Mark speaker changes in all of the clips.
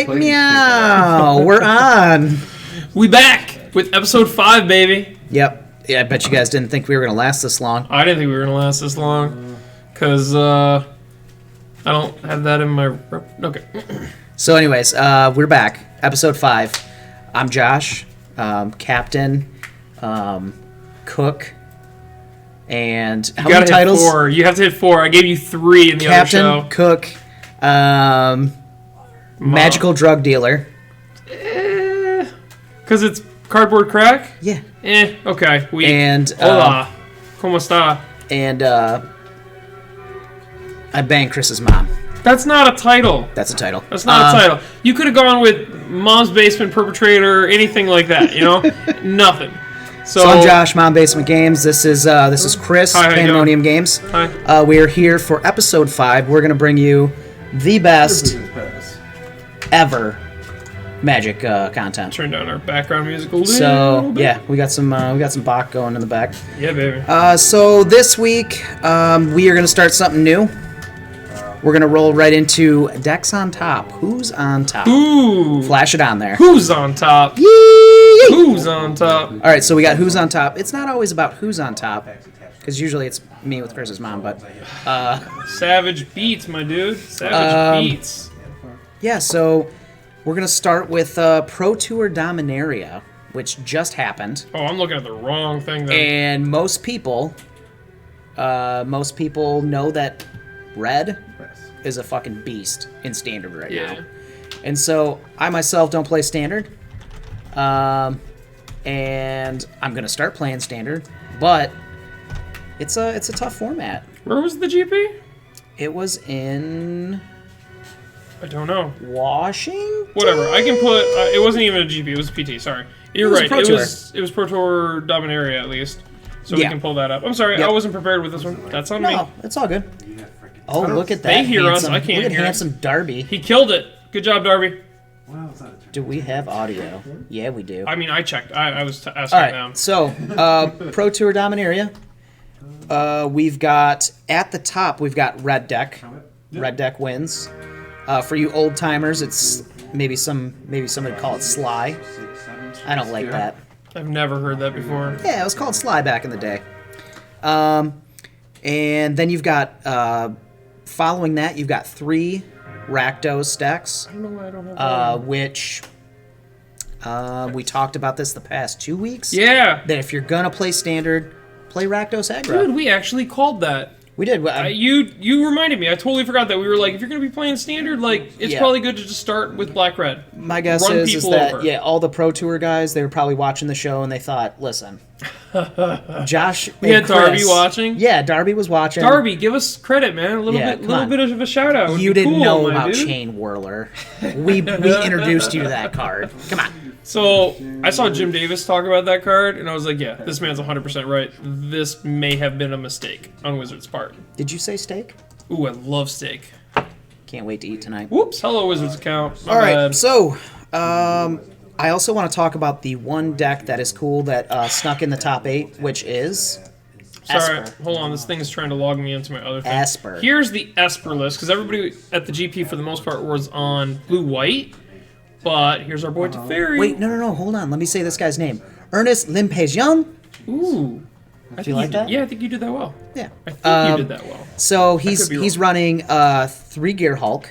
Speaker 1: Meow. We're on.
Speaker 2: We back with episode 5, baby.
Speaker 1: Yep. Yeah, I bet you guys didn't think we were going to last this long.
Speaker 2: I didn't think we were going to last this long. Because, I don't have that in my... Okay.
Speaker 1: So anyways, we're back. Episode 5. I'm Josh, Captain, Cook, and how many titles?
Speaker 2: Hit 4. You have to hit 4. I gave you 3 in the
Speaker 1: Captain,
Speaker 2: other show.
Speaker 1: Cook, magical drug dealer.
Speaker 2: Because it's cardboard crack?
Speaker 1: Yeah.
Speaker 2: Okay.
Speaker 1: And,
Speaker 2: hola. ¿Cómo está?
Speaker 1: And, I banged Chris's mom.
Speaker 2: That's not a title.
Speaker 1: That's a title.
Speaker 2: That's not a title. You could have gone with Mom's Basement Perpetrator, anything like that, you know? Nothing.
Speaker 1: So I'm Josh, Mom Basement Games. This is Chris,
Speaker 2: Hi,
Speaker 1: Pandemonium Games.
Speaker 2: Hi.
Speaker 1: We're here for episode 5. We're going to bring you the best ever Magic content.
Speaker 2: Turn down our background music a little bit.
Speaker 1: Yeah, we got some Bach going in the back.
Speaker 2: Yeah, baby.
Speaker 1: So this week we are going to start something new. We're going to roll right into Decks on Top. Who's on top?
Speaker 2: Ooh.
Speaker 1: Flash it on there.
Speaker 2: Who's on top?
Speaker 1: Yee!
Speaker 2: Who's on top?
Speaker 1: All right, so we got Who's on Top. It's not always about who's on top, because usually it's me with Chris's mom, but...
Speaker 2: Savage beats, my dude. Savage beats.
Speaker 1: Yeah, so we're going to start with Pro Tour Dominaria, which just happened.
Speaker 2: Oh, I'm looking at the wrong thing then.
Speaker 1: And most people know that Red is a fucking beast in Standard right now. And so I myself don't play Standard. And I'm going to start playing Standard, but it's a tough format.
Speaker 2: Where was the GP?
Speaker 1: It was in...
Speaker 2: I don't know.
Speaker 1: Washington?
Speaker 2: Whatever. I can put... it wasn't even a GP. It was a PT. Sorry. You're right. It was Pro Tour Dominaria at least. So we can pull that up. I'm sorry. Yep. I wasn't prepared with this one. That's on me.
Speaker 1: No, it's all good. Oh, look at that.
Speaker 2: They hear
Speaker 1: handsome,
Speaker 2: us. I can't
Speaker 1: Look at
Speaker 2: hear
Speaker 1: handsome Darby.
Speaker 2: He killed it. Good job, Darby.
Speaker 1: Do we have audio? Yeah, we do.
Speaker 2: I mean, I checked. I was asking
Speaker 1: all right,
Speaker 2: them.
Speaker 1: So, Pro Tour Dominaria. We've got, at the top, we've got Red Deck. Red Deck wins. For you old timers, it's maybe somebody call it Sly. I don't like that.
Speaker 2: I've never heard that before.
Speaker 1: Yeah, it was called Sly back in the day. And then you've got, following that, you've got 3 Rakdos decks.
Speaker 2: I don't know why I don't have that.
Speaker 1: Which we talked about this the past 2 weeks.
Speaker 2: Yeah.
Speaker 1: That if you're gonna play Standard, play Rakdos aggro.
Speaker 2: Dude, we actually called that.
Speaker 1: We did.
Speaker 2: You reminded me. I totally forgot that. We were like, if you're going to be playing Standard, like, it's probably good to just start with Black-Red.
Speaker 1: My guess is that, all the Pro Tour guys, they were probably watching the show and they thought, listen, Josh
Speaker 2: we had Darby watching?
Speaker 1: Yeah, Darby was watching.
Speaker 2: Darby, give us credit, man. A little bit of a shout-out.
Speaker 1: You didn't know about Chain Whirler. We introduced you to that card. Come on.
Speaker 2: So, I saw Jim Davis talk about that card, and I was like, yeah, this man's 100% right. This may have been a mistake on Wizards' part.
Speaker 1: Did you say steak?
Speaker 2: Ooh, I love steak.
Speaker 1: Can't wait to eat tonight.
Speaker 2: Whoops. Hello, Wizards account.
Speaker 1: All right, so I also want to talk about the one deck that is cool that snuck in the top 8, which is...
Speaker 2: Sorry,
Speaker 1: Esper.
Speaker 2: hold on. This thing is trying to log me into my other thing.
Speaker 1: Esper.
Speaker 2: Here's the Esper list, because everybody at the GP, for the most part, was on blue-white. But here's our boy Teferi.
Speaker 1: Wait, no, hold on. Let me say this guy's name. Ernest Limpejong.
Speaker 2: Ooh.
Speaker 1: Do you like that?
Speaker 2: Yeah, I think you did that well.
Speaker 1: Yeah.
Speaker 2: I think you did that well.
Speaker 1: So he's running 3 Gear Hulk,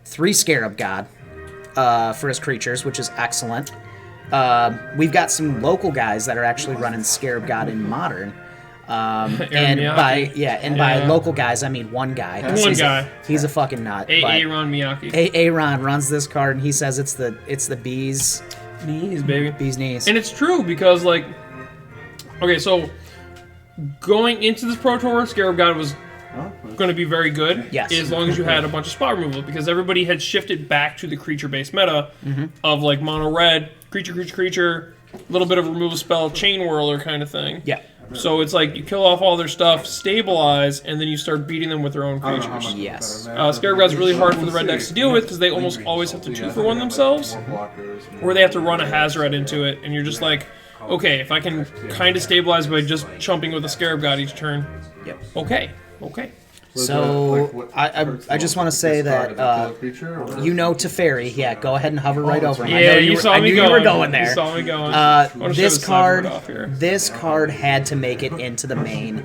Speaker 1: 3 Scarab God for his creatures, which is excellent. We've got some local guys that are actually running Scarab God in Modern. By local guys, I mean one guy. He's a fucking nut.
Speaker 2: Aaron Miyake.
Speaker 1: Aaron runs this card, and he says it's the bees
Speaker 2: knees, baby.
Speaker 1: Bees knees.
Speaker 2: And it's true because, like, okay, so going into this Pro Tour, Scarab God was going to be very good.
Speaker 1: Yes.
Speaker 2: As long as you had a bunch of spot removal, because everybody had shifted back to the creature-based meta of like mono red, creature, a little bit of removal spell, chain whirler kind of thing.
Speaker 1: Yeah.
Speaker 2: So it's like you kill off all their stuff, stabilize, and then you start beating them with their own creatures.
Speaker 1: Yes.
Speaker 2: Scarab God's really hard for the red decks to deal with because they almost always have to 2-for-1 themselves, or they have to run a Hazoret into it, and you're just like, okay, if I can kind of stabilize by just chumping with a Scarab God each turn,
Speaker 1: yep.
Speaker 2: Okay.
Speaker 1: So I just want to say that Teferi. Yeah, go ahead and hover right over him.
Speaker 2: Yeah,
Speaker 1: I know
Speaker 2: you saw me
Speaker 1: you
Speaker 2: going.
Speaker 1: were going there.
Speaker 2: You saw me going.
Speaker 1: This card had to make it into the main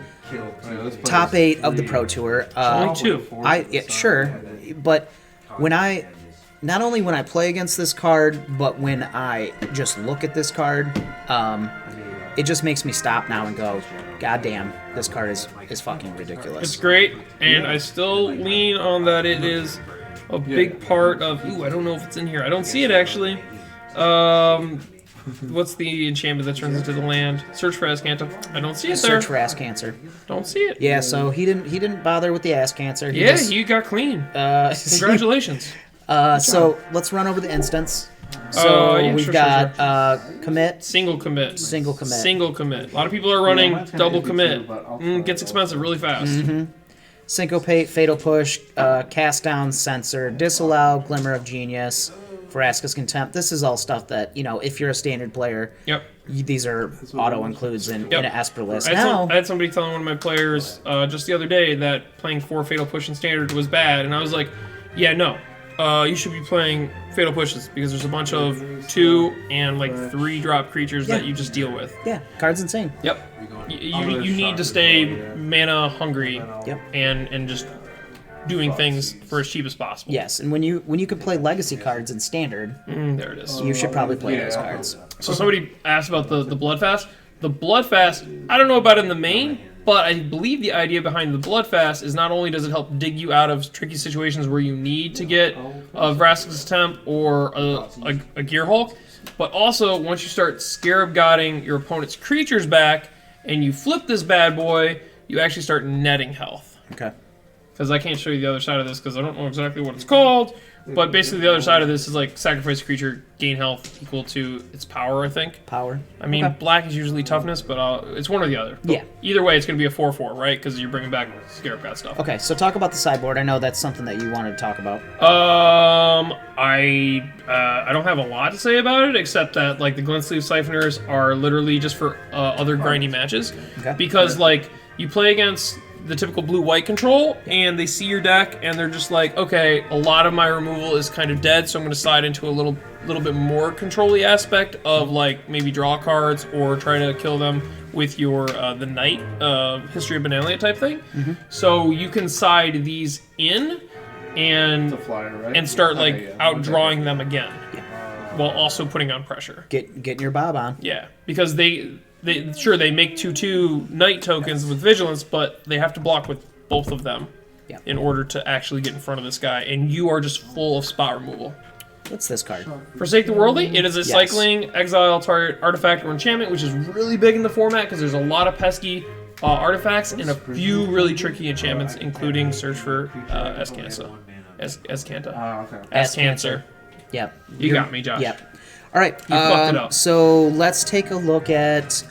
Speaker 1: top 8 of the Pro Tour.
Speaker 2: Only 2.
Speaker 1: Sure, but not only when I play against this card, but when I just look at this card, it just makes me stop now and go, God damn, this card is fucking ridiculous.
Speaker 2: It's great, and I still lean on that it is a big part of... Ooh, I don't know if it's in here. I don't see it, actually. What's the enchantment that turns into the land? Search for Ascanta. I don't see it there.
Speaker 1: Search for Ass Cancer.
Speaker 2: Don't see it.
Speaker 1: Yeah, so he didn't bother with the Ass Cancer.
Speaker 2: He got clean. Congratulations.
Speaker 1: So let's run over the instance. So we've got commit.
Speaker 2: Single commit.
Speaker 1: Single commit.
Speaker 2: Single commit. A lot of people are running double commit. Gets expensive really fast.
Speaker 1: Mm-hmm. Syncopate, Fatal Push, Cast Down, Censor, Disallow, Glimmer of Genius, Vraska's Contempt. This is all stuff that, if you're a standard player, these are auto-includes in an Esper list.
Speaker 2: I had somebody telling one of my players just the other day that playing 4 Fatal Push in standard was bad, and I was like, yeah, no. You should be playing Fatal Pushes because there's a bunch of 2 and 3 drop creatures that you just deal with.
Speaker 1: Yeah, card's insane.
Speaker 2: Yep. You need to stay mana hungry.
Speaker 1: Yep.
Speaker 2: And just doing things for as cheap as possible.
Speaker 1: Yes, and when you can play legacy cards in standard,
Speaker 2: there it is.
Speaker 1: You should probably play those cards.
Speaker 2: So somebody asked about the Bloodfast. The Bloodfast, I don't know about it in the main, but I believe the idea behind the Bloodfast is not only does it help dig you out of tricky situations where you need to get a Vraska's Temp or a Gear Hulk, but also once you start Scarab Godding your opponent's creatures back and you flip this bad boy, you actually start netting health.
Speaker 1: Okay.
Speaker 2: Because I can't show you the other side of this because I don't know exactly what it's called. But basically the other side of this is sacrifice a creature, gain health equal to its power, I think.
Speaker 1: Power.
Speaker 2: I mean, black is usually toughness, but it's one or the other. But either way, it's going to be a 4/4, right? Because you're bringing back Scarab God stuff.
Speaker 1: Okay, so talk about the sideboard. I know that's something that you wanted to talk about.
Speaker 2: I don't have a lot to say about it, except that, the Glint Sleeve Siphoners are literally just for other grindy matches.
Speaker 1: Okay.
Speaker 2: Because, you play against the typical blue-white control, and they see your deck, and they're just like, okay, a lot of my removal is kind of dead, so I'm going to slide into a little bit more control-y aspect of, maybe draw cards or try to kill them with your the Knight History of Benalia type thing.
Speaker 1: Mm-hmm.
Speaker 2: So you can side these in and start, outdrawing them again, while also putting on pressure.
Speaker 1: Getting your bob on.
Speaker 2: Yeah, because they make 2/2 Knight tokens with Vigilance, but they have to block with both of them in order to actually get in front of this guy, and you are just full of spot removal.
Speaker 1: What's this card?
Speaker 2: Forsake the Worldly. It is a cycling, exile target artifact or enchantment, which is really big in the format because there's a lot of pesky artifacts and a few really tricky enchantments, including Search for Ascanta. Ascancer.
Speaker 1: Yep.
Speaker 2: You got me, Josh.
Speaker 1: Yep. All right.
Speaker 2: You fucked it up.
Speaker 1: So let's take a look at.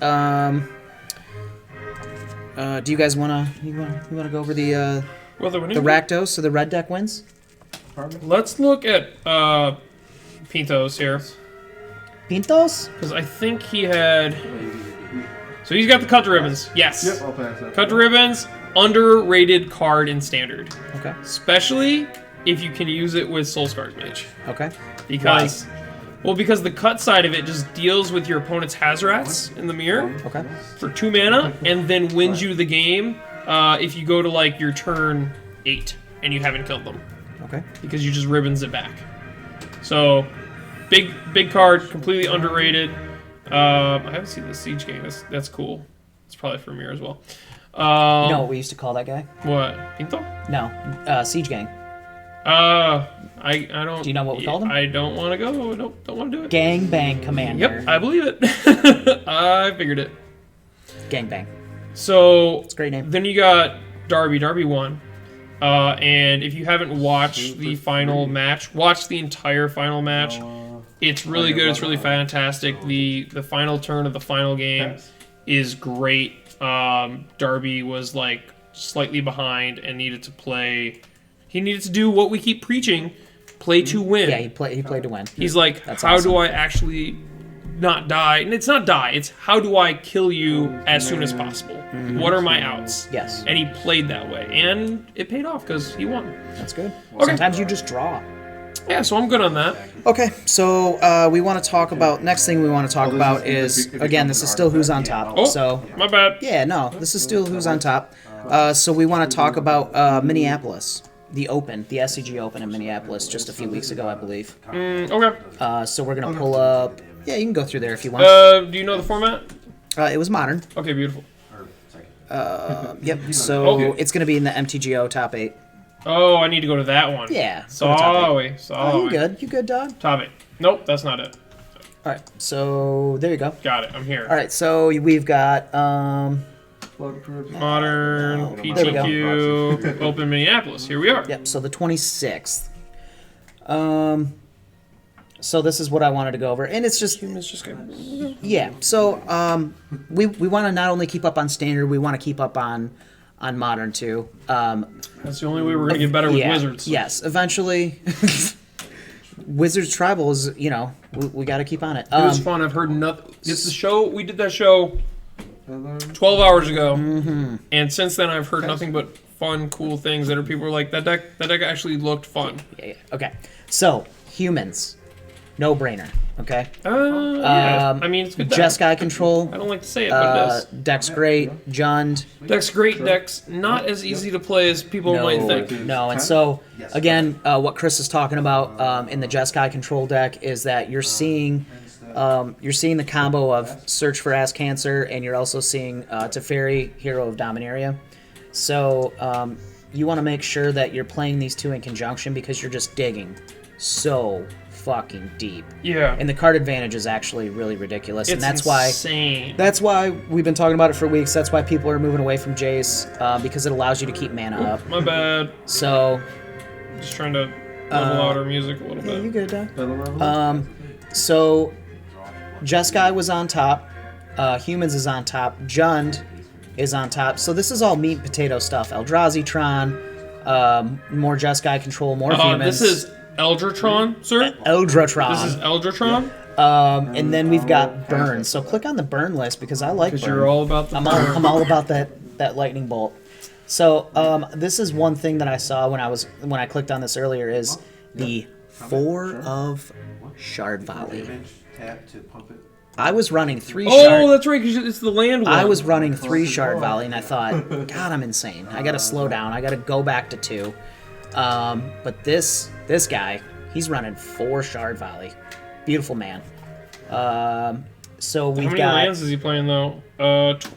Speaker 1: Do you guys wanna go over the Rakdos so the red deck wins?
Speaker 2: Let's look at Pintos here.
Speaker 1: Pintos?
Speaker 2: Because I think he had. So he's got the Cut to Ribbons. Yes.
Speaker 3: Yep, I'll pass that.
Speaker 2: Cut to Ribbons, underrated card in Standard.
Speaker 1: Okay.
Speaker 2: Especially if you can use it with Soulscar's Mage.
Speaker 1: Okay.
Speaker 2: Because.
Speaker 1: Why?
Speaker 2: Well, because the cut side of it just deals with your opponent's Hazrats in the mirror for 2 mana, and then wins you the game if you go to your turn 8 and you haven't killed them.
Speaker 1: Okay.
Speaker 2: Because you just ribbons it back. So, big card, completely underrated. I haven't seen the Siege Gang. That's cool. It's probably for Mirror as well.
Speaker 1: You know what we used to call that guy?
Speaker 2: What? Pinto?
Speaker 1: No, Siege Gang.
Speaker 2: I don't.
Speaker 1: Do you know what we called him?
Speaker 2: I don't want to go. Don't want to do it.
Speaker 1: Gang Bang Commander.
Speaker 2: Yep, I believe it. I figured it.
Speaker 1: Gang Bang.
Speaker 2: So
Speaker 1: it's a great name.
Speaker 2: Then you got Darby. Darby won. And if you haven't watched the final match, watch the entire final match. It's really good. It's really fantastic. The final turn of the final game is great. Darby was slightly behind and needed to play. He needed to do what we keep preaching: play to win.
Speaker 1: Yeah, he played to win.
Speaker 2: He's like,
Speaker 1: That's
Speaker 2: how
Speaker 1: awesome.
Speaker 2: do I actually not die. And it's not die. It's how do I kill you as soon as possible? What are my outs?
Speaker 1: Yes.
Speaker 2: And he played that way, and it paid off because he won.
Speaker 1: That's good.
Speaker 2: Okay.
Speaker 1: Sometimes you just draw.
Speaker 2: Yeah, so I'm good on that.
Speaker 1: Okay, so we want to talk about, next thing we want to talk about is, again, this is still who's on top.
Speaker 2: Oh,
Speaker 1: so
Speaker 2: my bad.
Speaker 1: yeah, no, this is still who's on top. So we want to talk about Minneapolis, the Open, the SCG Open in Minneapolis just a few weeks ago, I believe.
Speaker 2: Okay.
Speaker 1: So we're going to pull up, yeah, you can go through there if you want.
Speaker 2: Do you know the format?
Speaker 1: It was modern.
Speaker 2: Okay, beautiful.
Speaker 1: Yep, so it's going to be in the MTGO top 8.
Speaker 2: Oh, I need to go to that one.
Speaker 1: Yeah.
Speaker 2: Sorry.
Speaker 1: Oh, you good? You good, dog?
Speaker 2: Top 8. Nope, that's not it.
Speaker 1: All right, so there you go.
Speaker 2: Got it. I'm here.
Speaker 1: All right, so we've got
Speaker 2: Modern, PTQ, Open Minneapolis. Here we are.
Speaker 1: Yep, so the 26th. So this is what I wanted to go over, and it's just yeah. So we want to not only keep up on standard, we want to keep up on modern too.
Speaker 2: That's the only way we're gonna get better with Wizards.
Speaker 1: Yes, eventually. Wizards Tribal is, we got to keep on it.
Speaker 2: It was fun. I've heard nothing. It's the show. We did that show 12 hours ago, and since then I've heard nothing but fun, cool things that people are like, that deck actually looked fun.
Speaker 1: Yeah. Okay, so humans, no brainer. Okay.
Speaker 2: Yeah. I mean, it's good.
Speaker 1: Jeskai control.
Speaker 2: I don't like to say it, but it does.
Speaker 1: Deck's great. Jund.
Speaker 2: Deck's great. Deck's not as easy to play as people might think.
Speaker 1: No, and so again, what Chris is talking about in the Jeskai control deck is that you're seeing the combo of Search for Ass Cancer, and you're also seeing Teferi, Hero of Dominaria. So you want to make sure that you're playing these two in conjunction because you're just digging so fucking deep.
Speaker 2: Yeah.
Speaker 1: And the card advantage is actually really ridiculous.
Speaker 2: It's
Speaker 1: and that's
Speaker 2: insane.
Speaker 1: That's why we've been talking about it for weeks. That's why people are moving away from Jace, because it allows you to keep mana up.
Speaker 2: My bad.
Speaker 1: So
Speaker 2: just trying to level out our music a little bit.
Speaker 1: Yeah, you good, dog. So Jeskai was on top. Humans is on top. Jund is on top. So this is all meat and potato stuff. Eldrazi Tron, more Jeskai control, more humans.
Speaker 2: This is Eldratron, sir?
Speaker 1: Eldratron.
Speaker 2: This is Eldratron?
Speaker 1: And then we've got Burn. So click on the Burn list because I like Burn.
Speaker 2: Because you're all about the
Speaker 1: I'm all about that lightning bolt. So this is one thing that I saw when I clicked on this earlier is the 4 of Shard Volley. I was running 3 Shard.
Speaker 2: Oh, that's right, because it's the land one.
Speaker 1: I was running 3 Shard Volley, and I thought, God, I'm insane. I got to slow down. I got to go back to 2. But this guy, he's running 4 Shard Volley. Beautiful man. So we've
Speaker 2: How many lands is he playing, though?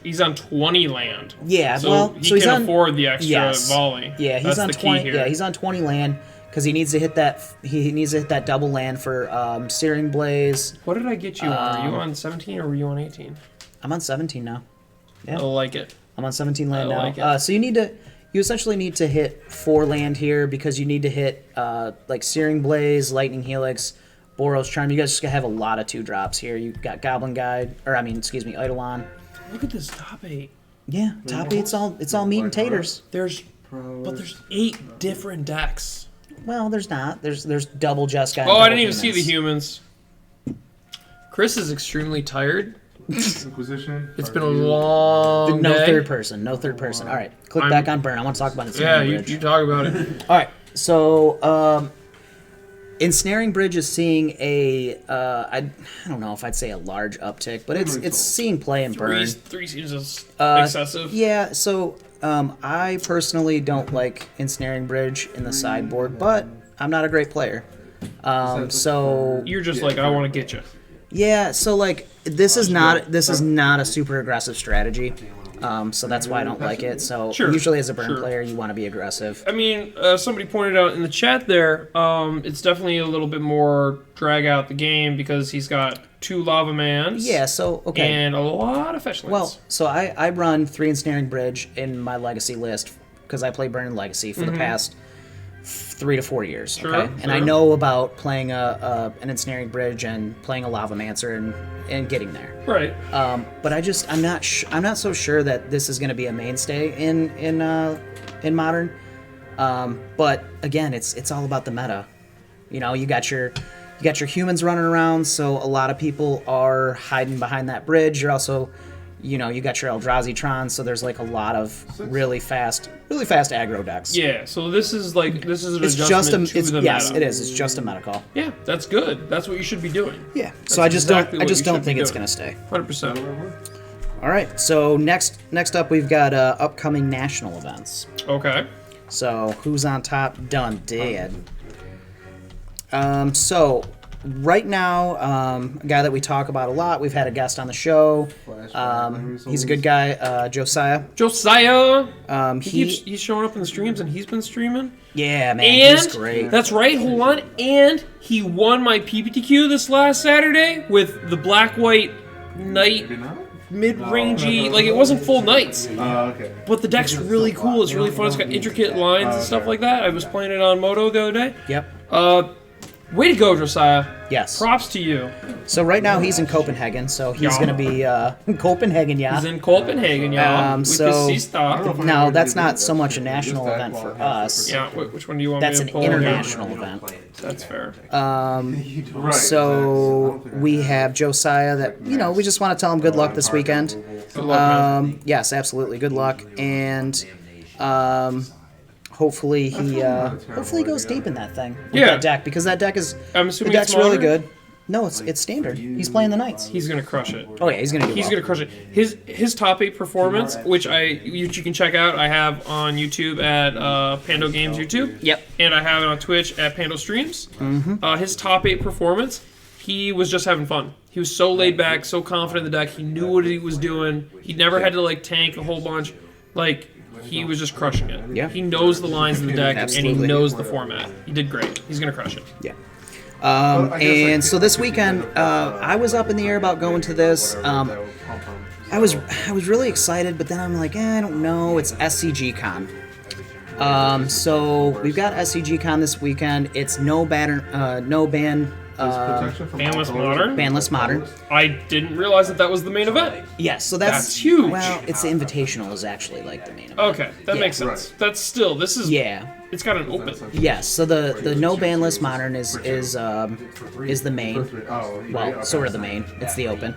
Speaker 2: He's on 20 land.
Speaker 1: Yeah,
Speaker 2: so he can afford the extra volley.
Speaker 1: Yeah, he's on 20. Yeah, he's on 20 land because he needs to hit that. He needs to hit that double land for Searing Blaze.
Speaker 2: What did I get you on? Are you on 17 or were you on 18?
Speaker 1: I'm on 17 now. Yeah.
Speaker 2: I like it.
Speaker 1: I'm on 17 land now.
Speaker 2: Like it.
Speaker 1: So you essentially need to hit 4 land here because you need to hit like Searing Blaze, Lightning Helix, Boros Charm. You guys just have a lot of 2-drops here. You've got Goblin Guide, Eidolon.
Speaker 2: Look at this top 8.
Speaker 1: Yeah, top 8. It's all meat and taters.
Speaker 2: There's 8 different decks.
Speaker 1: Well, there's not. There's double Jeskai.
Speaker 2: Oh, I didn't even see the humans. Chris is extremely tired.
Speaker 3: Inquisition.
Speaker 2: It's been a long
Speaker 1: No
Speaker 2: day.
Speaker 1: third person. All right, click back on Burn. I want to talk about it.
Speaker 2: Yeah, you talk about it.
Speaker 1: All right, so Ensnaring Bridge is seeing I don't know if I'd say a large uptick, but it's seeing play in Burn.
Speaker 2: 3 seems excessive.
Speaker 1: Yeah, so I personally don't like Ensnaring Bridge in the sideboard, but I'm not a great player. So
Speaker 2: You're just like, I want to get you.
Speaker 1: yeah, so like this is not a super aggressive strategy. So that's why I don't like it. So usually as a Burn player, you want to be aggressive.
Speaker 2: I mean, somebody pointed out in the chat there, it's definitely a little bit more drag out the game because he's got 2 Lava Mans.
Speaker 1: Yeah, so, okay.
Speaker 2: And a lot of fetch lands.
Speaker 1: Well, so I run 3 Ensnaring Bridge in my Legacy list because I play Burn in Legacy for the past 3 to 4 years. Okay, and I know about playing an Ensnaring Bridge and playing a Lava Mancer and getting there.
Speaker 2: Right.
Speaker 1: But I'm not so sure that this is going to be a mainstay in Modern. But again, it's all about the meta. You got your You got your humans running around, so a lot of people are hiding behind that bridge. You're also, you got your Eldrazi-tron, so there's like a lot of really fast aggro decks.
Speaker 2: Yeah, so this is an
Speaker 1: It's
Speaker 2: adjustment to the
Speaker 1: yes,
Speaker 2: meta.
Speaker 1: it is. It's just a meta call.
Speaker 2: Yeah, that's good. That's what you should be doing.
Speaker 1: Yeah.
Speaker 2: That's
Speaker 1: So I just
Speaker 2: exactly what you
Speaker 1: don't
Speaker 2: should
Speaker 1: think
Speaker 2: be
Speaker 1: it's
Speaker 2: doing.
Speaker 1: gonna stay.
Speaker 2: 100%.
Speaker 1: All right. So next up, we've got upcoming national events.
Speaker 2: Okay.
Speaker 1: So who's on top? Done. Dead. So right now, a guy that we talk about a lot. We've had a guest on the show. He's a good guy, Josiah.
Speaker 2: He's showing up in the streams, and he's been streaming.
Speaker 1: Yeah, man,
Speaker 2: And
Speaker 1: he's great.
Speaker 2: that's right. Hold on. And he won my PPTQ this last Saturday with the black-white knight mid-rangey. Like, it wasn't full knights.
Speaker 3: Okay.
Speaker 2: But the deck's really cool. It's really fun. It's got intricate lines and stuff like that. I was playing it on Moto the other day.
Speaker 1: Yep.
Speaker 2: Way to go, Josiah.
Speaker 1: Yes.
Speaker 2: Props to you.
Speaker 1: So right now he's in Copenhagen. So he's
Speaker 2: Yeah.
Speaker 1: going to be in Copenhagen, yeah.
Speaker 2: He's in Copenhagen, y'all. With
Speaker 1: so-
Speaker 2: his sister.
Speaker 1: Now that's not so much a national event for us.
Speaker 2: Yeah, which one do you want
Speaker 1: That's
Speaker 2: me
Speaker 1: an
Speaker 2: to pull here?
Speaker 1: international event.
Speaker 2: That's fair.
Speaker 1: So we have Josiah that, we just want to tell him good luck this weekend.
Speaker 2: Good luck, man.
Speaker 1: Yes, absolutely. Good luck. And hopefully he goes deep in that thing. With
Speaker 2: Yeah.
Speaker 1: that deck, because that deck is
Speaker 2: I'm
Speaker 1: the
Speaker 2: assuming
Speaker 1: deck's
Speaker 2: it's
Speaker 1: really
Speaker 2: modern?
Speaker 1: good. No, it's standard. He's playing the Knights.
Speaker 2: He's gonna crush it.
Speaker 1: Oh yeah, he's gonna do
Speaker 2: He's
Speaker 1: well.
Speaker 2: gonna crush it. His top 8 performance, which you can check out, I have on YouTube at Pando Games YouTube.
Speaker 1: Yep.
Speaker 2: And I have it on Twitch at Pando Streams. Mm-hmm. His top 8 performance, he was just having fun. He was so laid back, so confident in the deck. He knew what he was doing. He never had to like tank a whole bunch. Like, he was just crushing it.
Speaker 1: Yeah.
Speaker 2: He knows the lines in the deck and
Speaker 1: Absolutely.
Speaker 2: he knows the format. He did great. He's gonna crush it.
Speaker 1: Yeah. And so this weekend, I was up in the air about going to this. I was really excited, but then I'm like, I don't know. It's SCG Con. So we've got SCG Con this weekend. It's no ban,
Speaker 2: Banless Modern?
Speaker 1: banless modern.
Speaker 2: I didn't realize that was the main event.
Speaker 1: Yes, so
Speaker 2: That's huge.
Speaker 1: Well, it's the invitational is actually like the main event.
Speaker 2: Okay, that
Speaker 1: Yeah.
Speaker 2: makes sense. That's still, this is,
Speaker 1: Yeah.
Speaker 2: it's got an open.
Speaker 1: Yes. So the no banless modern is the main. Well, sort of the main. It's the open.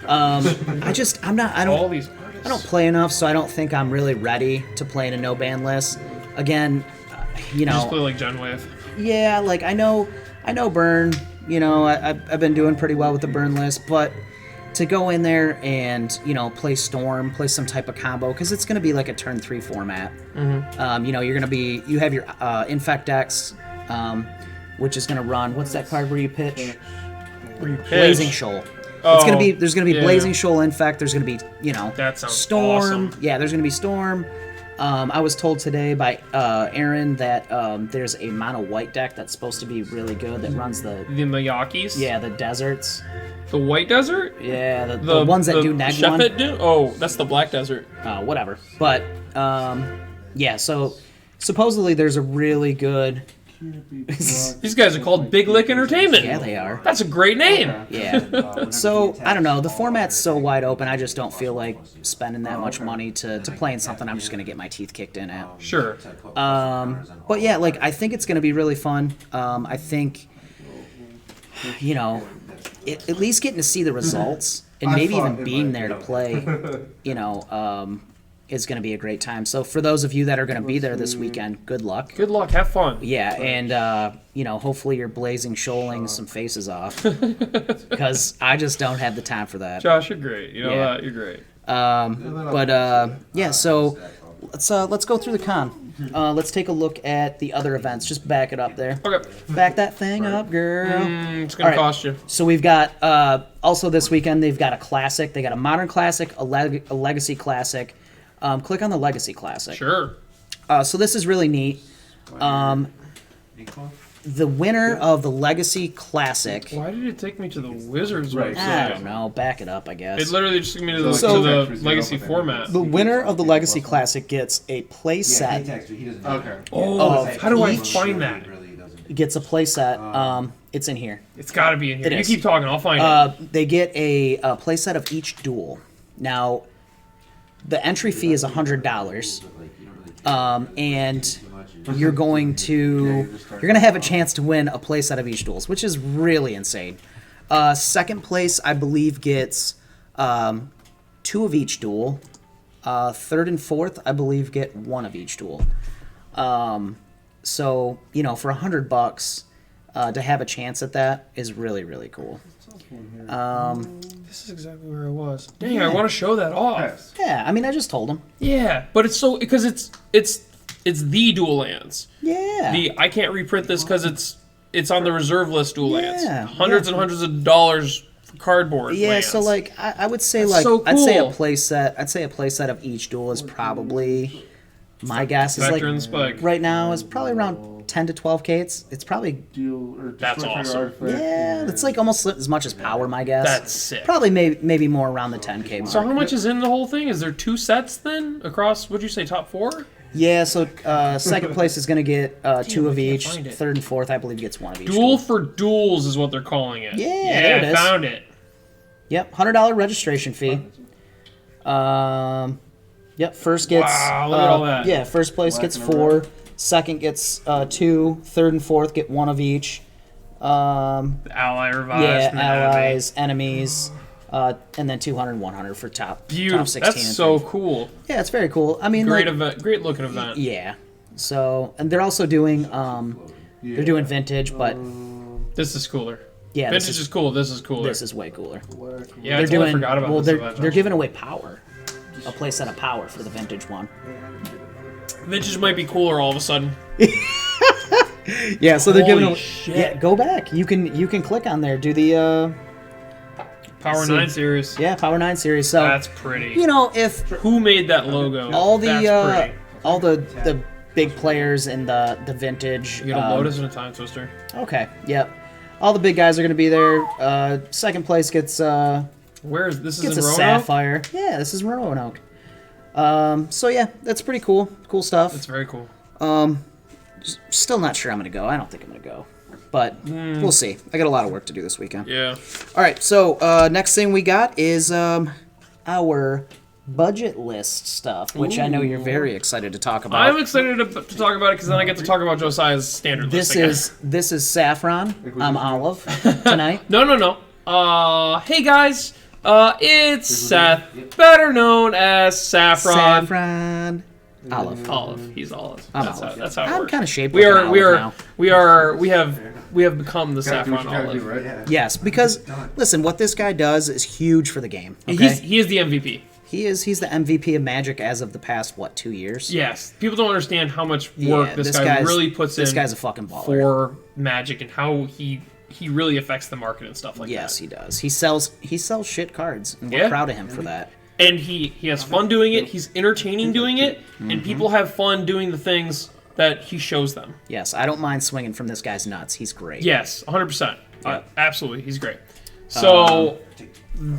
Speaker 1: I
Speaker 2: All
Speaker 1: don't
Speaker 2: these artists.
Speaker 1: I don't play enough, so I don't think I'm really ready to play in a no ban list. Again,
Speaker 2: Just play like Genwave.
Speaker 1: yeah, like I know burn. I've been doing pretty well with the burn list, but to go in there and play storm, play some type of combo, because it's going to be like a turn 3 format. Mm-hmm. You have your infect decks, which is going to run. What's that card where you pitch? Blazing Shoal. It's gonna be. There's gonna be
Speaker 2: yeah.
Speaker 1: Blazing Shoal infect. There's gonna be
Speaker 2: That sounds
Speaker 1: storm.
Speaker 2: awesome.
Speaker 1: Yeah, there's gonna be storm. I was told today by Aaron that there's a mono white deck that's supposed to be really good that runs the
Speaker 2: The Miyakis?
Speaker 1: the deserts.
Speaker 2: The White Desert?
Speaker 1: Yeah, the ones that do neg one.
Speaker 2: Shephet do? Oh, that's the Black Desert.
Speaker 1: Whatever. But yeah, so supposedly there's a really good.
Speaker 2: These guys are called Big Lick Entertainment.
Speaker 1: Yeah, they are.
Speaker 2: That's a great name.
Speaker 1: Yeah. So I don't know. The format's so wide open. I just don't feel like spending that much money to play in something I'm just gonna get my teeth kicked in at.
Speaker 2: Sure.
Speaker 1: But yeah, like I think it's gonna be really fun. I think at least getting to see the results and maybe even being there to play, is going to be a great time. So for those of you that are going to be there this weekend, good luck.
Speaker 2: Good luck. Have fun.
Speaker 1: Yeah, and hopefully you're blazing shoaling some faces off, because I just don't have the time for that.
Speaker 2: Josh, you're great. You know
Speaker 1: Yeah.
Speaker 2: that. You're great.
Speaker 1: Yeah. So let's go through the con. Let's take a look at the other events. Just back it up there.
Speaker 2: Okay.
Speaker 1: Back that thing up, girl.
Speaker 2: It's going
Speaker 1: All
Speaker 2: to
Speaker 1: right.
Speaker 2: cost you.
Speaker 1: So we've got also this weekend they've got a classic. They got a modern classic, a legacy classic. Click on the legacy classic.
Speaker 2: Sure.
Speaker 1: So this is really neat. The winner of the legacy classic.
Speaker 2: Why did it take me to the Wizards website?
Speaker 1: I don't know. Back it up, I guess.
Speaker 2: It literally just took me to the,
Speaker 1: So-
Speaker 2: to the legacy format.
Speaker 1: The winner of the legacy classic gets a play set.
Speaker 3: Okay.
Speaker 2: Oh,
Speaker 1: of
Speaker 2: how do I
Speaker 1: each-
Speaker 2: find that?
Speaker 1: Gets a play set. It's in here.
Speaker 2: It's got to be in here.
Speaker 1: It
Speaker 2: You
Speaker 1: is.
Speaker 2: keep talking. I'll find it.
Speaker 1: They get a play set of each duel. Now, the entry fee is $100. and you're going to have a chance to win a place out of each duels, which is really insane. Second place, I believe, gets 2 of each duel. Third and fourth, I believe, get 1 of each duel. So, you know, for $100, to have a chance at that is really, really cool.
Speaker 2: This is exactly where I was. Dang, I want to show that off.
Speaker 1: Yeah, I mean, I just told him.
Speaker 2: Yeah, but it's so because it's the dual lands.
Speaker 1: Yeah.
Speaker 2: I can't reprint this because it's on the reserve list dual lands. Hundreds
Speaker 1: yeah.
Speaker 2: and hundreds of dollars for cardboard.
Speaker 1: Yeah,
Speaker 2: lands.
Speaker 1: so like I would say
Speaker 2: That's
Speaker 1: like
Speaker 2: so
Speaker 1: I'd say a
Speaker 2: cool.
Speaker 1: playset. I'd say a playset of each duel is probably my guess is
Speaker 2: Vector and
Speaker 1: like
Speaker 2: Spike.
Speaker 1: right now is probably around 10 to 12K. It's probably
Speaker 2: That's awesome.
Speaker 1: yeah, it's like almost as much as power. My guess.
Speaker 2: That's sick.
Speaker 1: Probably maybe more around the 10K mark.
Speaker 2: So how much is in the whole thing? Is there 2 sets then across? What'd you say, top 4?
Speaker 1: Yeah, so second place is going to get 2 of
Speaker 2: I can't
Speaker 1: each.
Speaker 2: find it.
Speaker 1: Third and fourth, I believe, gets 1 of each.
Speaker 2: Duel for duels is what they're calling it.
Speaker 1: Yeah, there it is.
Speaker 2: I found it.
Speaker 1: Yep, $100 registration fee. Yep, first gets.
Speaker 2: Wow, look at all that.
Speaker 1: Yeah, first place gets 4. Second gets 2. Third and fourth get 1 of each.
Speaker 2: Ally revised.
Speaker 1: Yeah,
Speaker 2: and then enemy.
Speaker 1: allies, enemies, and then 200 and 100 for top
Speaker 2: Beautiful.
Speaker 1: 16.
Speaker 2: That's
Speaker 1: and
Speaker 2: so
Speaker 1: 30.
Speaker 2: cool.
Speaker 1: Yeah, it's very cool. I mean,
Speaker 2: Great
Speaker 1: like,
Speaker 2: event. Great looking event.
Speaker 1: yeah. So, and they're also doing they're doing vintage, but
Speaker 2: This is cooler.
Speaker 1: yeah,
Speaker 2: Vintage is cool. This is cooler.
Speaker 1: this is way cooler.
Speaker 2: Yeah, I
Speaker 1: They're
Speaker 2: totally
Speaker 1: doing
Speaker 2: forgot about
Speaker 1: well.
Speaker 2: this event.
Speaker 1: They're giving away power, a playset of power for the vintage one.
Speaker 2: Vintage might be cooler all of a sudden.
Speaker 1: Yeah, so they're giving
Speaker 2: Holy
Speaker 1: away.
Speaker 2: shit.
Speaker 1: Yeah, go back. You can click on there. Do the
Speaker 2: Power
Speaker 1: See.
Speaker 2: 9 series.
Speaker 1: Power 9 series. So
Speaker 2: That's pretty.
Speaker 1: you know if
Speaker 2: Who made that logo?
Speaker 1: all
Speaker 2: That's
Speaker 1: the
Speaker 2: pretty.
Speaker 1: all the big players in the vintage.
Speaker 2: You get a Lotus and a Time Twister.
Speaker 1: Okay. Yep. All the big guys are going to be there. Second place gets
Speaker 2: Where is this? Is
Speaker 1: gets
Speaker 2: in
Speaker 1: a
Speaker 2: Roanoke?
Speaker 1: sapphire. Yeah, this is Roanoke. So yeah, that's pretty cool. Cool stuff.
Speaker 2: That's very cool.
Speaker 1: Still not sure I'm going to go. I don't think I'm going to go. But we'll see. I got a lot of work to do this weekend.
Speaker 2: Yeah.
Speaker 1: All right, so next thing we got is our budget list stuff, which I know you're very excited to talk about.
Speaker 2: I'm excited to talk about it because then I get to talk about Josiah's standard list again.
Speaker 1: This is Saffron. I'm Olive tonight.
Speaker 2: No. Hey guys. It's Seth, better known as Saffron.
Speaker 1: Saffron. Olive.
Speaker 2: Olive. He's Olive.
Speaker 1: I'm
Speaker 2: That's
Speaker 1: Olive.
Speaker 2: how, that's how it
Speaker 1: I'm
Speaker 2: works.
Speaker 1: kind of shaped
Speaker 2: We
Speaker 1: like an
Speaker 2: are.
Speaker 1: olive now.
Speaker 2: We have become the Saffron Olive.
Speaker 1: Yes, because listen, what this guy does is huge for the game. Okay?
Speaker 2: He is the MVP.
Speaker 1: He's the MVP of Magic as of the past 2 years.
Speaker 2: Yes, people don't understand how much work
Speaker 1: Yeah,
Speaker 2: this guy really puts in.
Speaker 1: This guy's a fucking baller.
Speaker 2: For Magic and how he really affects the market and stuff like that.
Speaker 1: Yes, he does. He sells shit cards, and we're
Speaker 2: Yeah.
Speaker 1: proud of him for that.
Speaker 2: And he has fun doing it. He's entertaining doing it,
Speaker 1: Mm-hmm.
Speaker 2: and people have fun doing the things that he shows them.
Speaker 1: Yes, I don't mind swinging from this guy's nuts. He's great.
Speaker 2: Yes, 100%.
Speaker 1: Yeah.
Speaker 2: Absolutely, he's great. So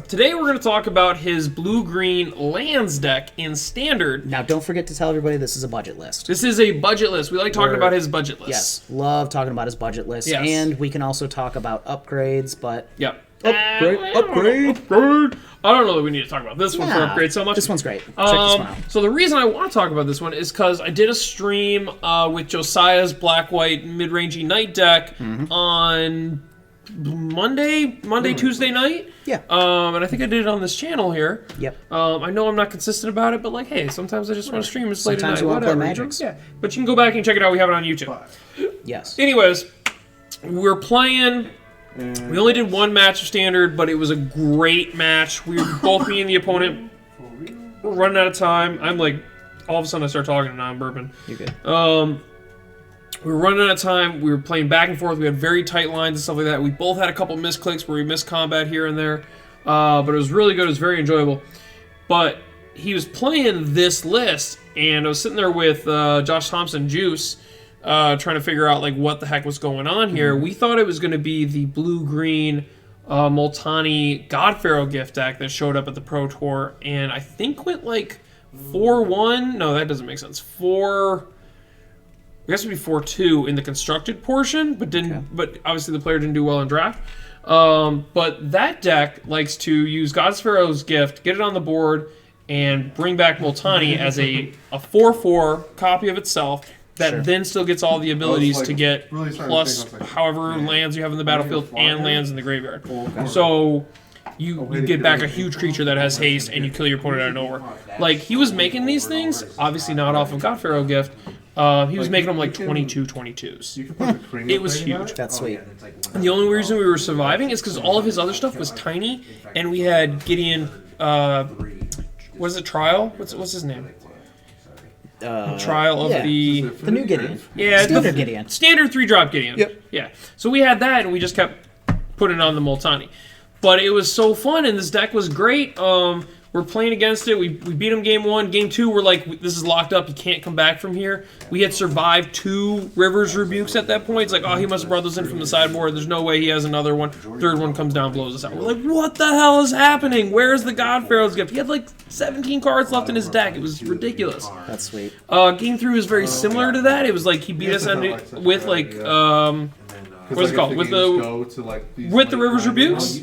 Speaker 2: today we're going to talk about his blue-green lands deck in Standard.
Speaker 1: Now, don't forget to tell everybody this is a budget list.
Speaker 2: This is a budget list. We like talking about his budget list.
Speaker 1: Yes, love talking about his budget list.
Speaker 2: Yes.
Speaker 1: And we can also talk about upgrades, but...
Speaker 2: Yep.
Speaker 1: Upgrade.
Speaker 2: I don't know that we need to talk about this one for
Speaker 1: Nah,
Speaker 2: upgrade so much.
Speaker 1: This one's great. Check this one out.
Speaker 2: So the reason I want to talk about this one is because I did a stream with Josiah's black-white mid-rangey night deck on Monday, Tuesday night.
Speaker 1: Yeah.
Speaker 2: And I think I did it on this channel here.
Speaker 1: Yep.
Speaker 2: I know I'm not consistent about it, but like, hey, sometimes I just want to stream this late at
Speaker 1: Sometimes
Speaker 2: night.
Speaker 1: you wanna play
Speaker 2: whatever,
Speaker 1: Magics.
Speaker 2: Yeah. But you can go back and check it out. We have it on YouTube.
Speaker 1: Yes.
Speaker 2: Anyways, we're playing. We only did one match of Standard, but it was a great match. We were both me and the opponent. We're running out of time. I'm like, all of a sudden I start talking and now I'm burping.
Speaker 1: You're good.
Speaker 2: We were running out of time. We were playing back and forth. We had very tight lines and stuff like that. We both had a couple misclicks where we missed combat here and there. But it was really good. It was very enjoyable. But he was playing this list, and I was sitting there with Josh Thompson, Juice, trying to figure out like what the heck was going on here. We thought it was going to be the blue-green Multani God-Pharaoh gift deck that showed up at the Pro Tour, and I think went like 4-1. No, that doesn't make sense. I guess it would be 4-2 in the constructed portion, but didn't. Okay. But obviously the player didn't do well in draft. But that deck likes to use God's Pharaoh's gift, get it on the board, and bring back Multani as a 4/4 copy of itself that then still gets all the abilities to get plus however lands you have in the battlefield and lands in the graveyard. So you get back a huge creature that has haste and you kill your opponent out of nowhere. Like, he was making these things, obviously not off of God Pharaoh Gift. He was making them like 22/22s. It was huge.
Speaker 1: That's sweet.
Speaker 2: And the only reason we were surviving is because all of his other stuff was tiny, and we had Gideon. What is it? Trial? What's his name? Trial of the
Speaker 1: new Gideon.
Speaker 2: Yeah,
Speaker 1: Standard Gideon.
Speaker 2: Standard 3-drop Gideon.
Speaker 1: Yep.
Speaker 2: Yeah. So we had that, and we just kept putting on the Multani. But it was so fun, and this deck was great. We're playing against it. We beat him game 1. Game 2, we're like, this is locked up. You can't come back from here. We had survived 2 Rivers Rebukes at that point. It's like, oh, he must have brought those in from the sideboard. There's no way he has another one. Third one comes down, blows us out. We're like, what the hell is happening? Where's the God Pharaoh's Gift? He had like 17 cards left in his deck. It was ridiculous.
Speaker 1: That's sweet.
Speaker 2: Game 3 was very similar to that. It was like he beat us with like... what is it called? With the Rivers Rebukes?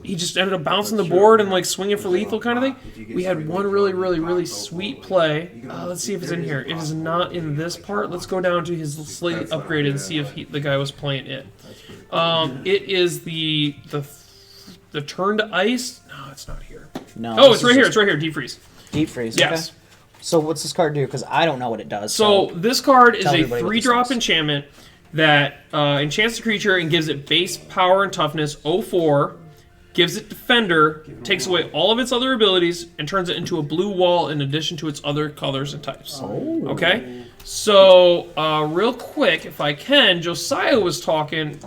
Speaker 2: He just ended up bouncing the board and like swinging for lethal kind of thing. We had one really sweet play. Let's see if it's in here. It is not in this part. Let's go down to his slightly upgraded and see if the guy was playing it. It is the turn to ice. No, it's not here.
Speaker 1: No.
Speaker 2: Oh, it's right here. It's right here. Deep freeze.
Speaker 1: Deep freeze.
Speaker 2: Yes.
Speaker 1: Okay. So what's this card do? Because I don't know what it does.
Speaker 2: So this card is a
Speaker 1: everybody what this
Speaker 2: 3-drop
Speaker 1: is.
Speaker 2: enchantment that enchants the creature and gives it base power and toughness 04, gives it defender, takes away all of its other abilities, and turns it into a blue wall in addition to its other colors and types.
Speaker 1: Oh.
Speaker 2: Okay? So, real quick, if I can, Josiah was talking.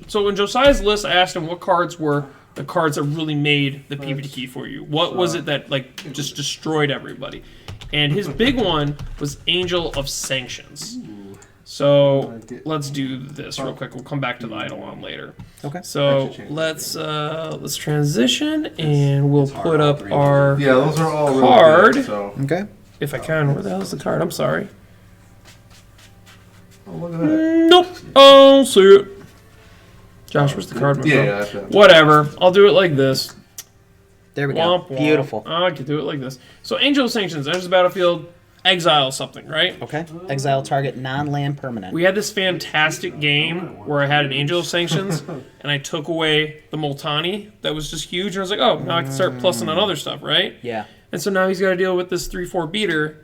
Speaker 2: So in Josiah's list, I asked him what cards were the cards that really made the PvP key for you. What was it that like just destroyed everybody? And his big one was Angel of Sanctions. So let's do this real quick. We'll come back to the Eidolon later.
Speaker 1: Okay.
Speaker 2: So let's transition and we'll put up our
Speaker 3: those are all
Speaker 2: card.
Speaker 3: Really good, so.
Speaker 1: Okay.
Speaker 2: If I can. Where the hell is the card? I'm sorry.
Speaker 3: Oh, look at that.
Speaker 2: Nope. Oh, see it. Josh, where's the card?
Speaker 3: Yeah.
Speaker 2: Whatever. I'll do it like this.
Speaker 1: There we go.
Speaker 2: Womp, womp.
Speaker 1: Beautiful.
Speaker 2: I can do it like this. So Angel of Sanctions enters the battlefield, exile something, right?
Speaker 1: Okay. Exile target non-land permanent.
Speaker 2: We had this fantastic game where I had an Angel of Sanctions, and I took away the Multani that was just huge, and I was like, oh, now I can start plussing on other stuff, right?
Speaker 1: Yeah.
Speaker 2: And so now he's got to deal with this 3/4 beater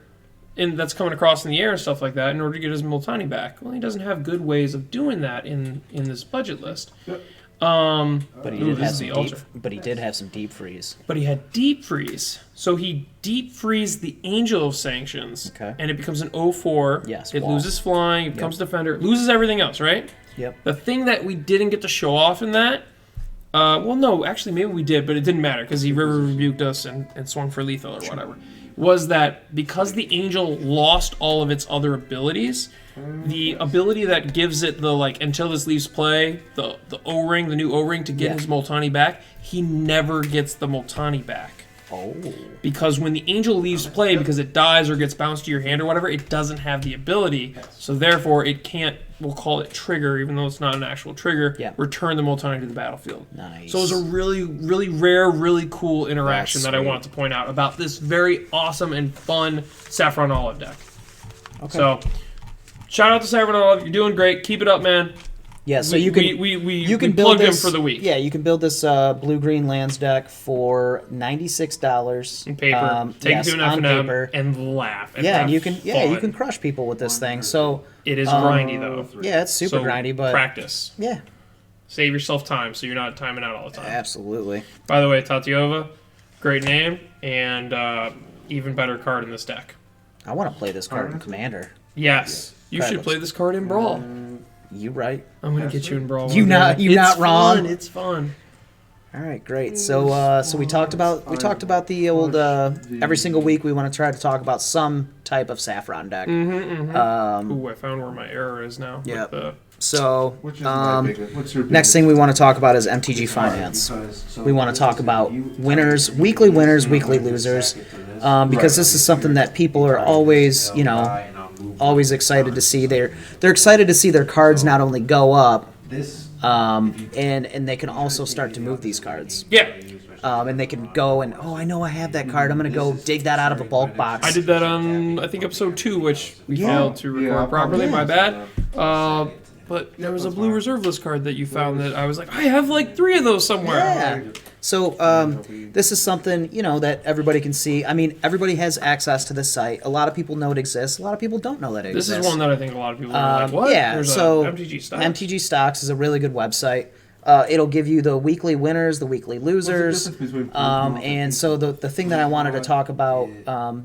Speaker 2: that's coming across in the air and stuff like that in order to get his Multani back. Well, he doesn't have good ways of doing that in this budget list.
Speaker 1: But he did have some
Speaker 2: altar.
Speaker 1: but he did have some deep freeze.
Speaker 2: But he had deep freeze. So he deep freeze the Angel of Sanctions.
Speaker 1: Okay.
Speaker 2: And it becomes an 04.
Speaker 1: Yes,
Speaker 2: It
Speaker 1: wall.
Speaker 2: loses flying, it becomes defender, loses everything else, right?
Speaker 1: Yep.
Speaker 2: The thing that we didn't get to show off in that, well, no, actually, maybe we did, but it didn't matter because he river rebuked us and swung for lethal or whatever, was that because the Angel lost all of its other abilities, the ability that gives it the, like, until this leaves play, the O-ring, the new O-ring to get his Multani back, he never gets the Multani back.
Speaker 1: Oh.
Speaker 2: Because when the Angel leaves play, because it dies or gets bounced to your hand or whatever, it doesn't have the ability. So therefore, it can't, we'll call it trigger, even though it's not an actual trigger, return the Multani to the battlefield.
Speaker 1: Nice.
Speaker 2: So it was a really, really rare, really cool interaction that I wanted to point out about this very awesome and fun Saffron Olive deck.
Speaker 1: Okay.
Speaker 2: So, shout out to Saffron Olive. You're doing great. Keep it up, man.
Speaker 1: Yeah, so
Speaker 2: We
Speaker 1: you can build
Speaker 2: plugged him
Speaker 1: this
Speaker 2: for the week.
Speaker 1: Yeah, you can build this blue-green lands deck for $96
Speaker 2: In paper. Take it to an
Speaker 1: on
Speaker 2: F&M
Speaker 1: paper.
Speaker 2: and laugh. And
Speaker 1: Yeah, and
Speaker 2: have
Speaker 1: you can
Speaker 2: fun.
Speaker 1: crush people with this thing. So
Speaker 2: It is grindy though.
Speaker 1: yeah, it's super
Speaker 2: So
Speaker 1: grindy, but
Speaker 2: practice.
Speaker 1: yeah,
Speaker 2: Save yourself time so you're not timing out all the time.
Speaker 1: absolutely.
Speaker 2: By the way, Tatiova, great name and even better card in this deck.
Speaker 1: I want to play this card in Commander.
Speaker 2: Yes, you should play this card in Brawl.
Speaker 1: You right?
Speaker 2: I'm gonna get you in Brawl.
Speaker 1: You not wrong.
Speaker 2: Fun. It's fun.
Speaker 1: All right, great. So we talked about the old every single week we want to try to talk about some type of Saffron deck.
Speaker 2: Ooh, I found where my error is now.
Speaker 1: Yep.
Speaker 2: With the,
Speaker 1: So
Speaker 3: Which is my biggest, what's your
Speaker 1: next thing we want to talk about is MTG Finance. We want to talk about winners, weekly losers, because this is something that people are always, always excited to see. They're excited to see their cards not only go up, And they can also start to move these cards.
Speaker 2: Yeah.
Speaker 1: And they can go and, oh, I know I have that card. I'm going to go dig that out of a bulk box.
Speaker 2: I did that on, I think, episode 2, which we failed to record
Speaker 3: Yeah,
Speaker 2: properly.
Speaker 1: yeah.
Speaker 2: My bad. But there was a blue reserve list card that you found that I was like, I have like 3 of those somewhere.
Speaker 1: Yeah. So this is something, that everybody can see. I mean, everybody has access to this site. A lot of people know it exists. A lot of people don't know that it
Speaker 2: This
Speaker 1: exists.
Speaker 2: is one that I think a lot of people are like, what?
Speaker 1: Yeah,
Speaker 2: There's
Speaker 1: so
Speaker 2: MTG Stocks.
Speaker 1: MTG Stocks is a really good website. It'll give you the weekly winners, the weekly losers. And so the thing that I wanted to talk about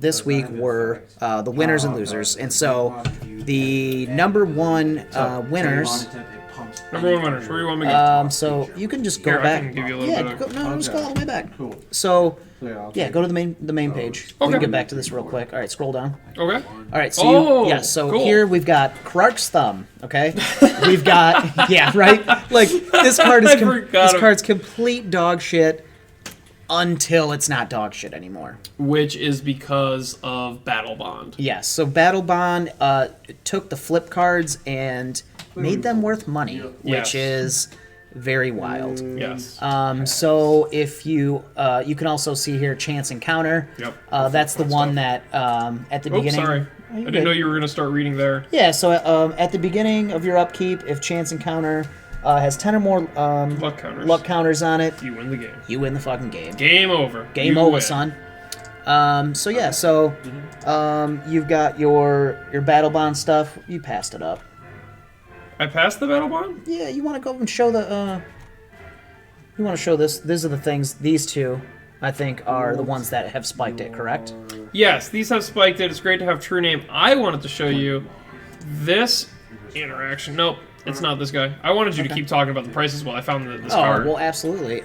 Speaker 1: this week were the winners and losers. And so the number one winners.
Speaker 2: Number 1 winners. Where do you want me to go?
Speaker 1: So you can just go
Speaker 2: Here, I
Speaker 1: back.
Speaker 2: can give you a little bit of-
Speaker 1: No, just go all the way back.
Speaker 3: Cool.
Speaker 1: So
Speaker 3: Yeah,
Speaker 1: go to the main page. We
Speaker 2: Okay.
Speaker 1: can get back to this real quick. All right, scroll down.
Speaker 2: Okay.
Speaker 1: All right, so
Speaker 2: cool.
Speaker 1: here we've got Krark's Thumb, okay? We've got right? Like this card is
Speaker 2: I forgot
Speaker 1: this card's complete dog shit until it's not dog shit anymore.
Speaker 2: Which is because of Battle Bond.
Speaker 1: Yes, so Battle Bond took the flip cards and made them worth money, which
Speaker 2: Yes.
Speaker 1: is very wild.
Speaker 2: Yes.
Speaker 1: So if you can also see here Chance Encounter.
Speaker 2: Yep.
Speaker 1: That's the one that at the
Speaker 2: Oh,
Speaker 1: beginning.
Speaker 2: sorry. I didn't know you were going to start reading there.
Speaker 1: Yeah, so at the beginning of your upkeep, if Chance Encounter has 10 or more
Speaker 2: Luck counters.
Speaker 1: on it,
Speaker 2: You win the game.
Speaker 1: you win the fucking game.
Speaker 2: Game over.
Speaker 1: Game
Speaker 2: You
Speaker 1: over,
Speaker 2: win.
Speaker 1: son. You've got your Battle Bond stuff. You passed it up.
Speaker 2: I passed the Battle Bond?
Speaker 1: Yeah, you want to go and show the. You want to show this. These are the things. These two, I think, are the ones that have spiked it. Correct?
Speaker 2: Yes, these have spiked it. It's great to have True Name. I wanted to show you this interaction. Nope, it's not this guy. I wanted you to keep talking about the prices while I found this card.
Speaker 1: Well, absolutely.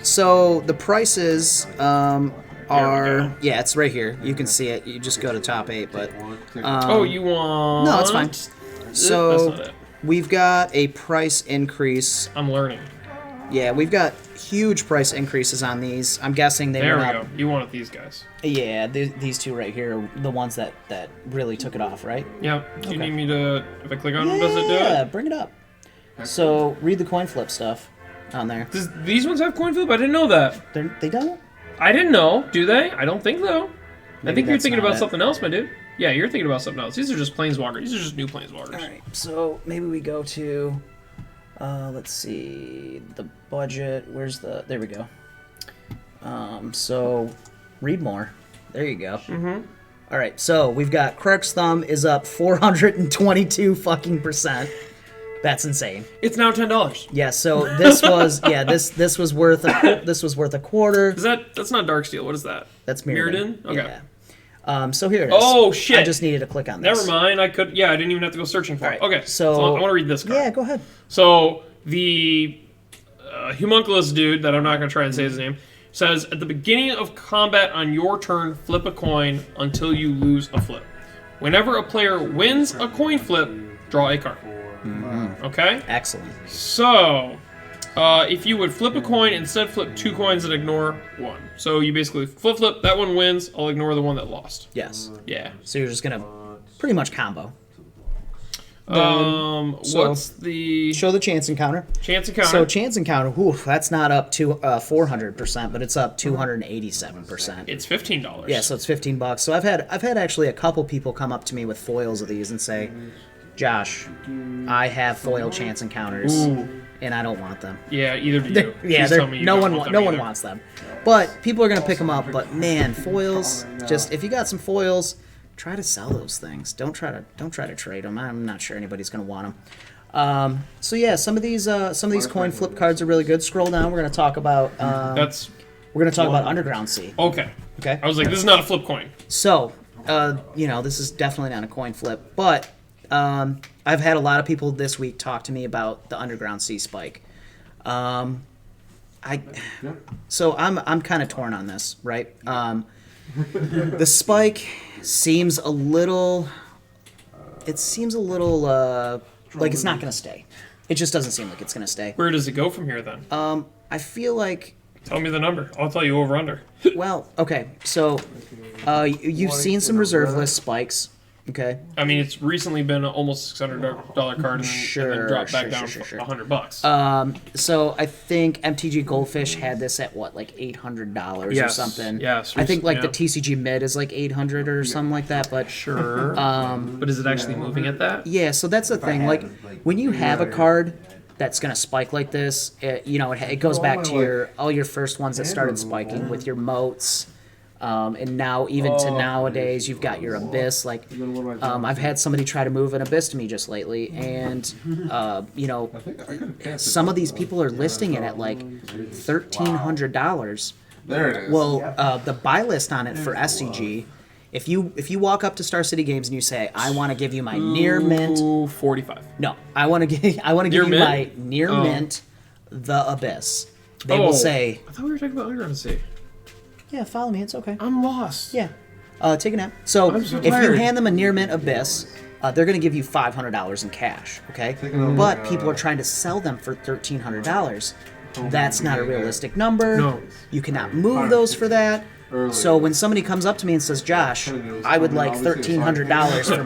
Speaker 1: So the prices are. Yeah, it's right here. You can see it. You just go to top 8, but.
Speaker 2: You want?
Speaker 1: No, it's fine.
Speaker 2: That's
Speaker 1: So
Speaker 2: not it.
Speaker 1: we've got a price increase.
Speaker 2: I'm learning.
Speaker 1: Yeah, we've got huge price increases on these. I'm guessing they
Speaker 2: There we
Speaker 1: went
Speaker 2: go.
Speaker 1: up.
Speaker 2: You wanted these guys.
Speaker 1: Yeah, these two right here are the ones that really took it off, right?
Speaker 2: Yeah. Do you
Speaker 1: Okay.
Speaker 2: need me to? If I click on them, does it do
Speaker 1: Yeah,
Speaker 2: it?
Speaker 1: bring it up. So read the coin flip stuff on there.
Speaker 2: Does these ones have coin flip? I didn't know that.
Speaker 1: They don't?
Speaker 2: I didn't know. Do they? I don't think so. I
Speaker 1: Maybe
Speaker 2: think you're
Speaker 1: that's
Speaker 2: thinking
Speaker 1: not
Speaker 2: about
Speaker 1: it.
Speaker 2: something else, my dude. Yeah, you're thinking about something else. These are just planeswalkers. These are just new planeswalkers.
Speaker 1: All right, so maybe we go to, let's see, the budget. Where's the? There we go. So read more. There you go. Mm-hmm. All right, so we've got Krark's Thumb is up 422 fucking %. That's insane.
Speaker 2: It's now $10.
Speaker 1: Yeah, so this was this was worth a quarter.
Speaker 2: Is that's not Darksteel? What is that?
Speaker 1: That's Mirrodin.
Speaker 2: Okay.
Speaker 1: Yeah. So here it is.
Speaker 2: Oh shit!
Speaker 1: I just needed to click on this.
Speaker 2: Never mind. I could. Yeah, I didn't even have to go searching for it. Okay.
Speaker 1: so-
Speaker 2: I want to read this card.
Speaker 1: Yeah, go ahead.
Speaker 2: So the homunculus dude that I'm not going to try and say his name says at the beginning of combat on your turn, flip a coin until you lose a flip. Whenever a player wins a coin flip, draw a card. Okay.
Speaker 1: Excellent.
Speaker 2: So, if you would flip a coin, instead flip 2 coins and ignore 1. So you basically flip, that one wins, I'll ignore the one that lost.
Speaker 1: Yes.
Speaker 2: Yeah.
Speaker 1: So you're just gonna pretty much combo.
Speaker 2: What's the
Speaker 1: Show the chance encounter.
Speaker 2: chance encounter?
Speaker 1: So chance encounter, that's not up to 400%, but it's up 287%.
Speaker 2: It's $15.
Speaker 1: Yeah, so it's $15. So I've had actually a couple people come up to me with foils of these and say, Josh, I have foil chance encounters, and I don't want them.
Speaker 2: Yeah, either do you.
Speaker 1: Yeah,
Speaker 2: Please tell me you
Speaker 1: no
Speaker 2: don't
Speaker 1: one
Speaker 2: want
Speaker 1: no
Speaker 2: them
Speaker 1: one
Speaker 2: either.
Speaker 1: wants them. But people are gonna pick them up. But man, foils. Just if you got some foils, try to sell those things. Don't try to trade them. I'm not sure anybody's gonna want them. So yeah, some of these coin flip cards are really good. Scroll down. We're gonna talk about Underground Sea.
Speaker 2: Okay.
Speaker 1: Okay.
Speaker 2: I was like, this is not a flip coin.
Speaker 1: So this is definitely not a coin flip, but I've had a lot of people this week talk to me about the Underground Sea spike. I'm kind of torn on this, right? The spike seems a little. It seems a little like it's not going to stay. It just doesn't seem like it's going to stay.
Speaker 2: Where does it go from here then?
Speaker 1: I feel like.
Speaker 2: Tell me the number. I'll tell you over under.
Speaker 1: Well, okay, so you've seen some reserve list spikes. Okay.
Speaker 2: I mean, it's recently been almost $600 card and then dropped back down $100.
Speaker 1: So I think MTG Goldfish had this at what, like $800 or something.
Speaker 2: Yes.
Speaker 1: I think like the TCG Mid is like 800 or something like that. But
Speaker 2: sure. But is it actually moving at that?
Speaker 1: Yeah. So that's the thing. Like when you have a card that's gonna spike like this, it goes back to all your first ones that started spiking with your moats. And now, even to nowadays, you've got your Abyss. Like, I've had somebody try to move an Abyss to me just lately, and some of these people are listing it at like $1,300.
Speaker 3: There it is.
Speaker 1: Well, the buy list on it for SCG, if you walk up to Star City Games and you say, "I want to give you my near mint,"
Speaker 2: 45.
Speaker 1: No, I want to give you
Speaker 2: mint?
Speaker 1: my near mint, the Abyss. They will say,
Speaker 2: I thought we were talking about Underground Sea.
Speaker 1: "Yeah, follow me. It's okay."
Speaker 2: I'm lost.
Speaker 1: Yeah. Take a nap. So if you hand them a near mint Abyss, they're going to give you $500 in cash, okay? But people are trying to sell them for $1,300. That's not a realistic number.
Speaker 2: No.
Speaker 1: You cannot move those for that. So when somebody comes up to me and says, "Josh, I would like $1,300 for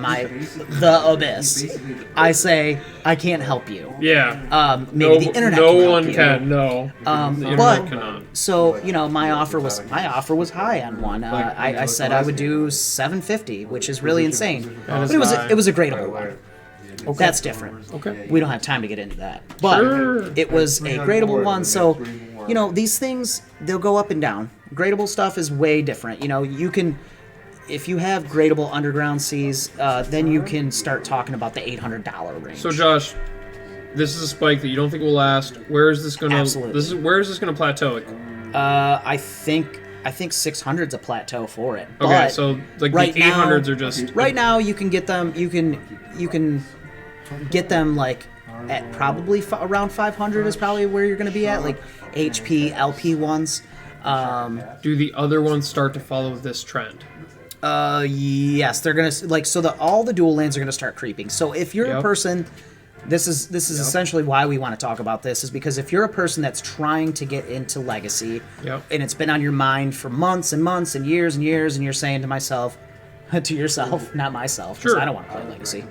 Speaker 1: the Abyss," I say, "I can't help you."
Speaker 2: Yeah.
Speaker 1: Maybe the internet
Speaker 2: no
Speaker 1: can help
Speaker 2: one
Speaker 1: you.
Speaker 2: can. No. The internet cannot.
Speaker 1: So my offer was high on one. I said I would do $750, which is really insane. But it was a gradable one. Okay. That's different.
Speaker 2: Okay.
Speaker 1: We don't have time to get into that. But it was a gradable one. So these things, they'll go up and down. Gradable stuff is way different. You can, if you have gradable Underground Seas, then you can start talking about the $800 range.
Speaker 2: So Josh, this is a spike that you don't think will last. Where is this gonna?
Speaker 1: Absolutely.
Speaker 2: Where is this gonna plateau?
Speaker 1: I think 600's a plateau for it.
Speaker 2: Okay,
Speaker 1: but
Speaker 2: so like
Speaker 1: right
Speaker 2: the 800s are just
Speaker 1: right now. You can get them. You can get them like at probably around 500 is probably where you're going to be at, like HP LP ones.
Speaker 2: Do the other ones start to follow this trend?
Speaker 1: Yes, they're gonna all the dual lands are gonna start creeping. So if you're a person, this is essentially why we want to talk about this, is because if you're a person that's trying to get into Legacy, and it's been on your mind for months and months and years, and you're saying to yourself, not myself, because I don't want to play Legacy.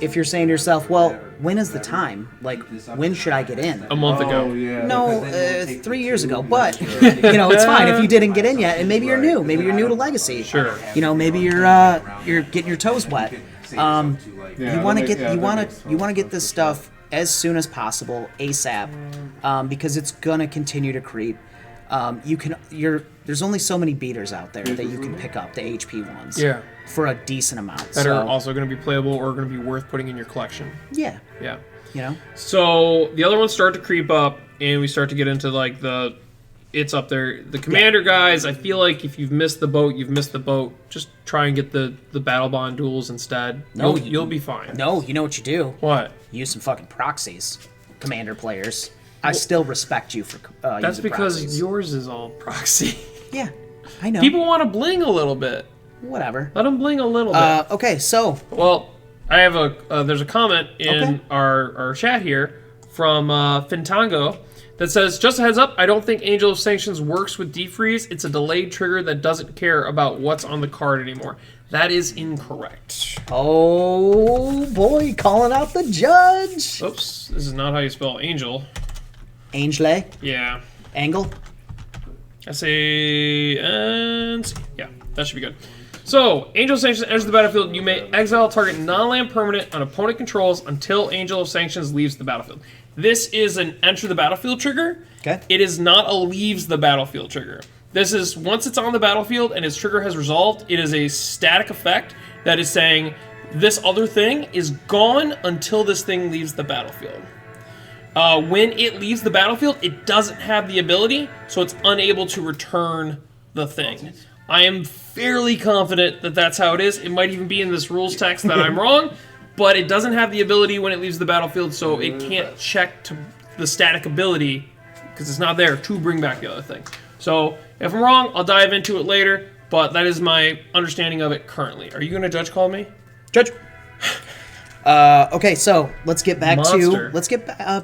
Speaker 1: If you're saying to yourself, well, when is the time? Like, when should I get in?
Speaker 2: A month ago.
Speaker 1: No, 3 years ago. But it's fine if you didn't get in yet, and maybe you're new. Maybe you're new to Legacy.
Speaker 2: Sure.
Speaker 1: Maybe you're getting your toes wet. You want to get this stuff as soon as possible, ASAP, because it's gonna continue to creep. There's only so many beaters out there that you can pick up, the HP ones.
Speaker 2: Yeah.
Speaker 1: For a decent amount.
Speaker 2: That are also going to be playable or going to be worth putting in your collection.
Speaker 1: Yeah.
Speaker 2: Yeah. So the other ones start to creep up, and we start to get into like it's up there. The commander guys, I feel like if you've missed the boat, you've missed the boat. Just try and get the battle bond duels instead. No, you'll be fine.
Speaker 1: No, you know what you do?
Speaker 2: What?
Speaker 1: Use some fucking proxies, commander players. I still respect you for
Speaker 2: that's
Speaker 1: using
Speaker 2: because
Speaker 1: proxies.
Speaker 2: Yours is all proxy.
Speaker 1: Yeah, I know.
Speaker 2: People want to bling a little bit.
Speaker 1: Whatever.
Speaker 2: Let them bling a little bit.
Speaker 1: Okay, so.
Speaker 2: Well, I have there's a comment in our chat here from Fintango that says, just a heads up, I don't think Angel of Sanctions works with defreeze. It's a delayed trigger that doesn't care about what's on the card anymore. That is incorrect.
Speaker 1: Oh, boy, calling out the judge.
Speaker 2: Oops, this is not how you spell angel.
Speaker 1: Angele?
Speaker 2: Yeah.
Speaker 1: Angle?
Speaker 2: S-A-N-C. Yeah, that should be good. So, Angel of Sanctions enters the battlefield. You may exile target non-land permanent on opponent controls until Angel of Sanctions leaves the battlefield. This is an enter the battlefield trigger.
Speaker 1: Okay.
Speaker 2: It is not a leaves the battlefield trigger. This is, once it's on the battlefield and its trigger has resolved, it is a static effect that is saying this other thing is gone until this thing leaves the battlefield. When it leaves the battlefield, it doesn't have the ability, so it's unable to return the thing. I am fairly confident that that's how it is. It might even be in this rules text that I'm wrong, but it doesn't have the ability when it leaves the battlefield, so it can't check to the static ability, because it's not there, to bring back the other thing. So, if I'm wrong, I'll dive into it later, but that is my understanding of it currently. Are you going to judge call me?
Speaker 1: Judge. Okay, so let's get back
Speaker 2: Monster.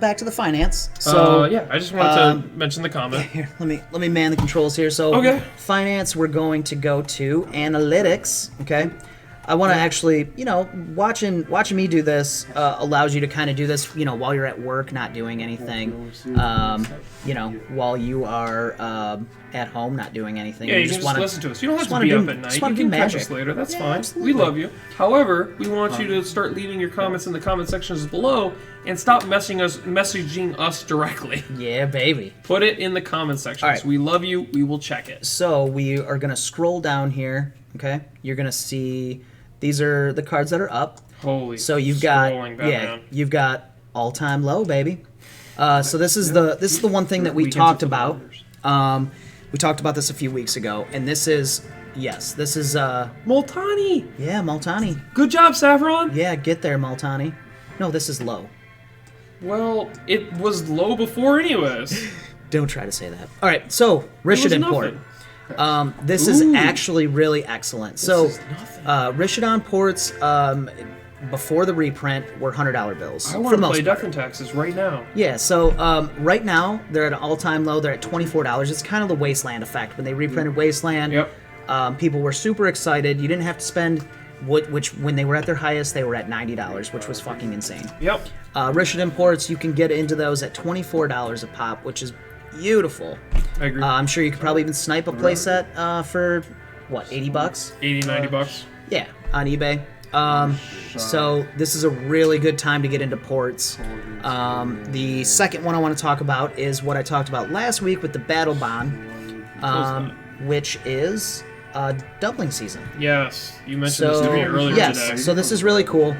Speaker 1: back to the finance. So
Speaker 2: yeah, I just wanted to mention the comment.
Speaker 1: here, let me man the controls here. So
Speaker 2: Okay.
Speaker 1: finance, we're going to go to analytics. Okay, I want to actually, watching me do this allows you to kind of do this, while you're at work, not doing anything. While you are at home, not doing anything.
Speaker 2: Yeah, you can just listen to us. You don't have to be up at night. You
Speaker 1: wanna
Speaker 2: can
Speaker 1: do
Speaker 2: catch
Speaker 1: magic.
Speaker 2: us later. That's
Speaker 1: Yeah,
Speaker 2: fine.
Speaker 1: absolutely.
Speaker 2: We love you. However, we want you to start leaving your comments in the comment sections below and stop messaging us directly.
Speaker 1: Yeah, baby.
Speaker 2: Put it in the comment sections.
Speaker 1: All right.
Speaker 2: We love you. We will check it.
Speaker 1: So we are gonna scroll down here. Okay, you're gonna see these are the cards that are up.
Speaker 2: Holy.
Speaker 1: So you've got
Speaker 2: scrolling, Batman.
Speaker 1: you've got all-time low, baby. So this is the one thing that we
Speaker 2: Weekends
Speaker 1: talked
Speaker 2: with the
Speaker 1: about.
Speaker 2: Wanderers.
Speaker 1: We talked about this a few weeks ago, and this is
Speaker 2: Multani.
Speaker 1: yeah, Multani.
Speaker 2: Good job, Saffron.
Speaker 1: Yeah, get there, Multani. No, this is low.
Speaker 2: Well, it was low before anyways.
Speaker 1: Don't try to say that. All right, so Rishodon port.
Speaker 2: nothing.
Speaker 1: This is
Speaker 2: Ooh.
Speaker 1: actually really excellent. So
Speaker 2: is nothing.
Speaker 1: Rishodon ports before the reprint were $100 bills.
Speaker 2: I
Speaker 1: for
Speaker 2: want
Speaker 1: the
Speaker 2: to
Speaker 1: most
Speaker 2: play
Speaker 1: part.
Speaker 2: Death and Taxes right now.
Speaker 1: Yeah, so right now they're at an all-time low. They're at $24. It's kind of the Wasteland effect. When they reprinted Wasteland,
Speaker 2: Yep.
Speaker 1: people were super excited. You didn't have to spend which when they were at their highest, they were at $90, which was fucking insane.
Speaker 2: Yep.
Speaker 1: Rishodon ports, you can get into those at $24 a pop, which is beautiful.
Speaker 2: I agree.
Speaker 1: I'm sure you could probably even snipe a playset for what, $80?
Speaker 2: 80, 90 bucks.
Speaker 1: Yeah, on eBay. So this is a really good time to get into ports. The second one I want to talk about is what I talked about last week with the Battle Bond, which is doubling season.
Speaker 2: Yes, you mentioned this to me earlier today.
Speaker 1: So this is really cool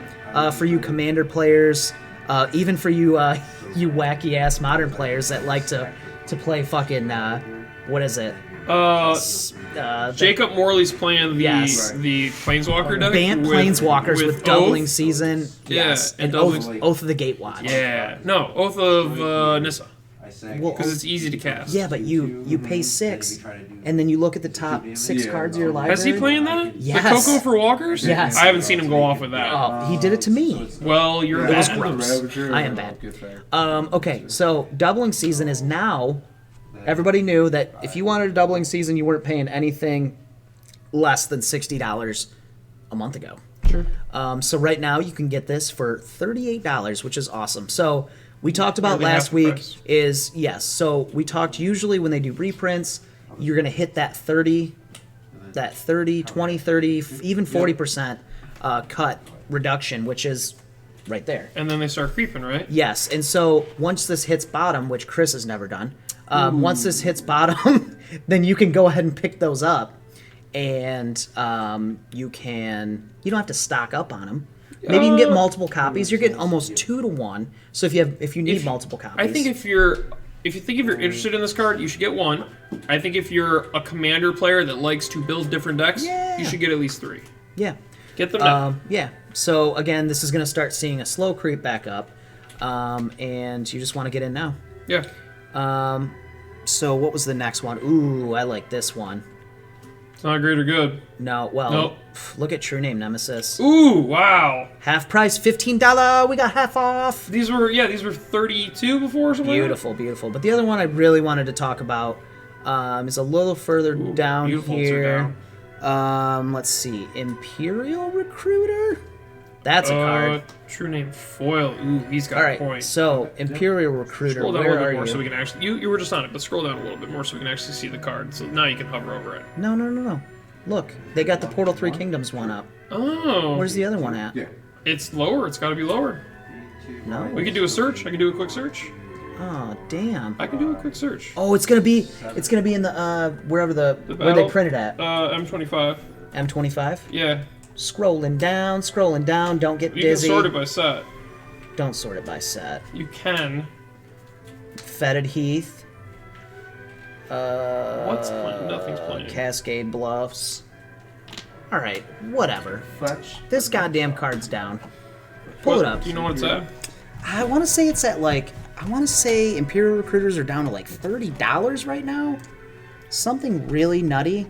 Speaker 1: for you Commander players, even for you you wacky ass modern players that like to play fucking what is it?
Speaker 2: Jacob Morley's playing the
Speaker 1: Yes.
Speaker 2: the Planeswalker deck.
Speaker 1: Bant Planeswalkers with doubling
Speaker 2: Oath.
Speaker 1: season.
Speaker 2: Yeah,
Speaker 1: Yes,
Speaker 2: and
Speaker 1: and
Speaker 2: doubling-
Speaker 1: Oath of the Gatewatch.
Speaker 2: Yeah, no, Oath of Nissa,
Speaker 1: Well,
Speaker 2: because it's easy to cast.
Speaker 1: yeah, but you pay 6, and then you look at the top 6 cards of your library.
Speaker 2: Has he playing that?
Speaker 1: Yes.
Speaker 2: The Coco for Walkers?
Speaker 1: Yes.
Speaker 2: I haven't seen him go off with that.
Speaker 1: Oh, he did it to me.
Speaker 2: Well, you're
Speaker 1: It was
Speaker 2: bad.
Speaker 1: gross. I am bad. Okay, so doubling season is now. Everybody knew that if you wanted a doubling season, you weren't paying anything less than $60 a month ago.
Speaker 2: Sure.
Speaker 1: So right now you can get this for $38, which is awesome. So we talked about
Speaker 2: Nearly half
Speaker 1: last
Speaker 2: the
Speaker 1: week
Speaker 2: price.
Speaker 1: is yes. So we talked usually when they do reprints, you're gonna hit that 30, 20, 30, even 40% cut reduction, which is right there.
Speaker 2: And then they start creeping, right?
Speaker 1: Yes, and so once this hits bottom, which Chris has never done, once this hits bottom, then you can go ahead and pick those up, and you don't have to stock up on them. Maybe you can get multiple copies. You're getting almost 2 to 1. So if you need multiple copies,
Speaker 2: I think if you think if you're interested in this card, you should get 1. I think if you're a commander player that likes to build different decks,
Speaker 1: Yeah.
Speaker 2: you should get at least 3.
Speaker 1: yeah.
Speaker 2: Get them now.
Speaker 1: Yeah. So again, this is going to start seeing a slow creep back up, and you just want to get in now.
Speaker 2: Yeah.
Speaker 1: So what was the next one? Ooh, I like this one.
Speaker 2: It's not great or good.
Speaker 1: No, well,
Speaker 2: Nope.
Speaker 1: look at True Name Nemesis.
Speaker 2: Ooh, wow.
Speaker 1: Half price, $15. We got half off.
Speaker 2: These were 32 before or something.
Speaker 1: Beautiful, beautiful. But the other one I really wanted to talk about is a little further down
Speaker 2: beautiful, so
Speaker 1: here. Let's see, Imperial Recruiter. That's a card.
Speaker 2: True Name Foil. Ooh, he's got
Speaker 1: All
Speaker 2: a
Speaker 1: right,
Speaker 2: point.
Speaker 1: so Imperial Recruiter.
Speaker 2: Scroll down a
Speaker 1: Where
Speaker 2: little
Speaker 1: are
Speaker 2: bit more
Speaker 1: you?
Speaker 2: so we can actually. You were just on it, but scroll down a little bit more so we can actually see the card. So now you can hover over it.
Speaker 1: No. Look, they got the Portal 3 Kingdoms one up.
Speaker 2: Oh.
Speaker 1: Where's the other one at?
Speaker 3: Yeah.
Speaker 2: It's lower. It's got to be lower.
Speaker 1: No.
Speaker 2: We could do a search. I can do a quick search.
Speaker 1: Oh, damn.
Speaker 2: I can do a quick search.
Speaker 1: Oh, it's gonna be in the wherever where they
Speaker 2: battle?
Speaker 1: printed at.
Speaker 2: M25.
Speaker 1: M25.
Speaker 2: Yeah.
Speaker 1: Scrolling down. Don't get
Speaker 2: You
Speaker 1: dizzy.
Speaker 2: can sort it by set.
Speaker 1: Don't sort it by set.
Speaker 2: You can.
Speaker 1: Fetid Heath.
Speaker 2: What's playing? Nothing's playing.
Speaker 1: Cascade Bluffs. All right, whatever.
Speaker 3: Fetch.
Speaker 1: This goddamn card's down. Pull
Speaker 2: What-
Speaker 1: it up.
Speaker 2: Do you know what it's at?
Speaker 1: I want to say it's at I want to say Imperial Recruiters are down to like $30 right now. Something really nutty.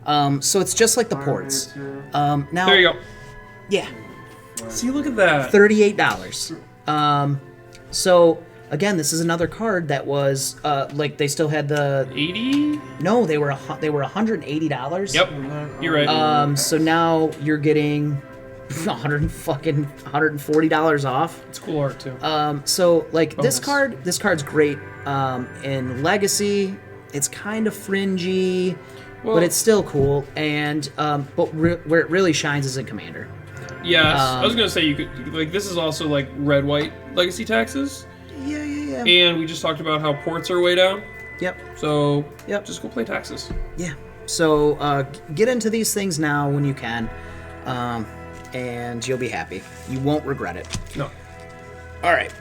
Speaker 1: So it's just like the ports. Now.
Speaker 2: There you go.
Speaker 1: Yeah.
Speaker 2: See, look at that.
Speaker 1: $38. So again, this is another card that was like they still had the
Speaker 2: 80?
Speaker 1: no, they were $180.
Speaker 2: Yep, you're right.
Speaker 1: So now you're getting $140 off.
Speaker 2: It's cool art too.
Speaker 1: So like
Speaker 2: Bonus.
Speaker 1: this card's great. In Legacy, it's kind of fringy, but it's still cool. And but where it really shines is in Commander.
Speaker 2: Yes, I was gonna say you could like this is also like red-white legacy taxes.
Speaker 1: Yeah.
Speaker 2: And we just talked about how ports are way down.
Speaker 1: Yep.
Speaker 2: So
Speaker 1: Yep.
Speaker 2: just go play taxes.
Speaker 1: Yeah. So get into these things now when you can, and you'll be happy. You won't regret it.
Speaker 2: No.
Speaker 1: All right.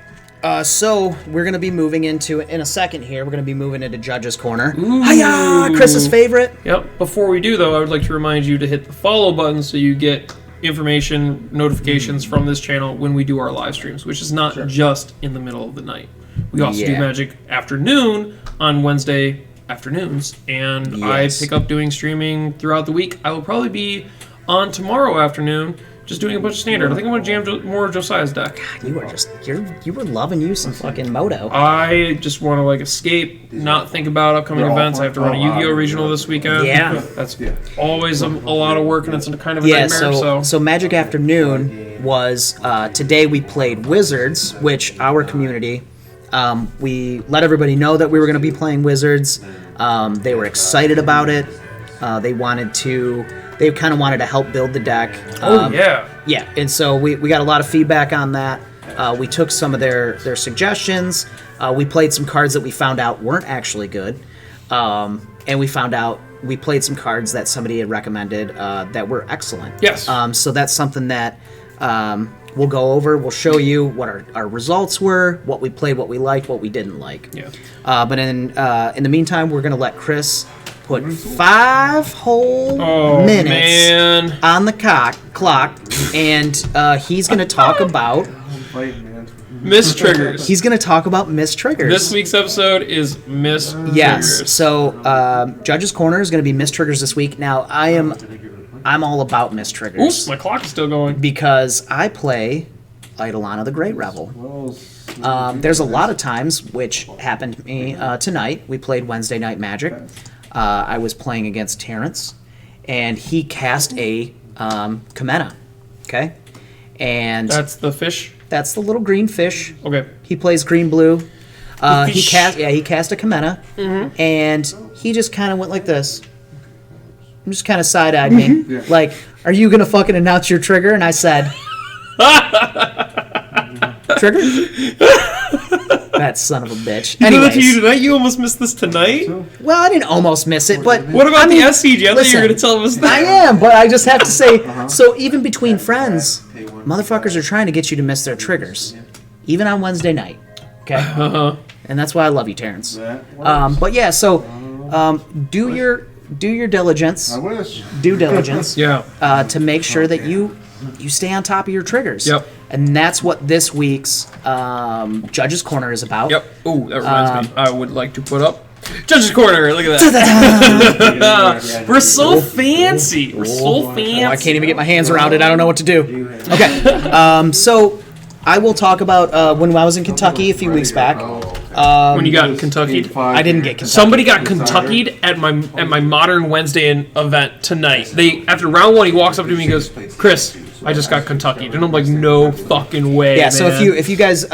Speaker 1: So we're gonna be moving into in a second here. We're gonna be moving into Judge's Corner. Hiya, Chris's favorite.
Speaker 2: Yep. Before we do though, I would like to remind you to hit the follow button so you get information, notifications from this channel when we do our live streams, which is not just in the middle of the night. We also do Magic Afternoon on Wednesday afternoons, and I pick up doing streaming throughout the week. I will probably be on tomorrow afternoon just doing a bunch of Standard. I think I'm going to jam more of Josiah's deck.
Speaker 1: You were loving you some fucking Moto.
Speaker 2: I just want to like escape, not think about upcoming events. I have to run a Yu-Gi-Oh! Regional this weekend.
Speaker 1: Yeah.
Speaker 2: That's always a lot of work, and it's kind of a nightmare.
Speaker 1: So Magic Afternoon was today we played Wizards, which our community, we let everybody know that we were going to be playing Wizards. They were excited about it. They kind of wanted to help build the deck. Yeah, and so we got a lot of feedback on that. We took some of their suggestions. We played some cards that we found out weren't actually good. And we played some cards that somebody had recommended that were excellent.
Speaker 2: Yes.
Speaker 1: So that's something that we'll go over. We'll show you what our results were, what we played, what we liked, what we didn't like.
Speaker 2: Yeah.
Speaker 1: But in the meantime, we're going to let Chris put 5 whole minutes on the clock, and he's going to talk about
Speaker 2: Miss Triggers.
Speaker 1: He's going to talk about Miss Triggers.
Speaker 2: This week's episode is Miss Triggers.
Speaker 1: Yes. So Judge's Corner is going to be Miss Triggers this week. Now I'm all about Miss Triggers.
Speaker 2: Oops, my clock is still going.
Speaker 1: Because I play Eidolon of the Great Revel. There's a lot of times, which happened to me tonight. We played Wednesday Night Magic. I was playing against Terrence, and he cast a Kamena. Okay? And
Speaker 2: that's the fish?
Speaker 1: That's the little green fish.
Speaker 2: Okay.
Speaker 1: He plays green-blue. He cast a Kamena, and he just kind of went like this. And just kind of side-eyed me. Like, are you going to fucking announce your trigger? And I said... Trigger? That son of a bitch.
Speaker 2: Anyways. Did that to you tonight? You almost missed this tonight?
Speaker 1: Well, I didn't almost miss it, but...
Speaker 2: What about the SCG? I thought you were going to tell us that.
Speaker 1: I am, but I just have to say... So even between friends, motherfuckers are trying to get you to miss their triggers. Even on Wednesday night. Okay? And that's why I love you, Terrence. But yeah, so do your diligence.
Speaker 3: I wish.
Speaker 1: Due diligence.
Speaker 2: To
Speaker 1: make sure that you stay on top of your triggers.
Speaker 2: Yep.
Speaker 1: And that's what this week's Judge's Corner is about.
Speaker 2: Yep. Oh, that reminds me. I would like to put up Judge's Corner. Look at that. We're so fancy. We're so fancy.
Speaker 1: I can't even get my hands around it. I don't know what to do. Okay. So I will talk about when I was in Kentucky a few weeks back.
Speaker 2: When you got Kentuckied?
Speaker 1: I didn't get Kentucky.
Speaker 2: Somebody got Kentuckied at my Modern Wednesday event tonight. After round 1, he walks up to me and goes, "Chris, I just got Kentuckied," and I'm like, "No fucking way."
Speaker 1: Yeah.
Speaker 2: Man.
Speaker 1: So if you guys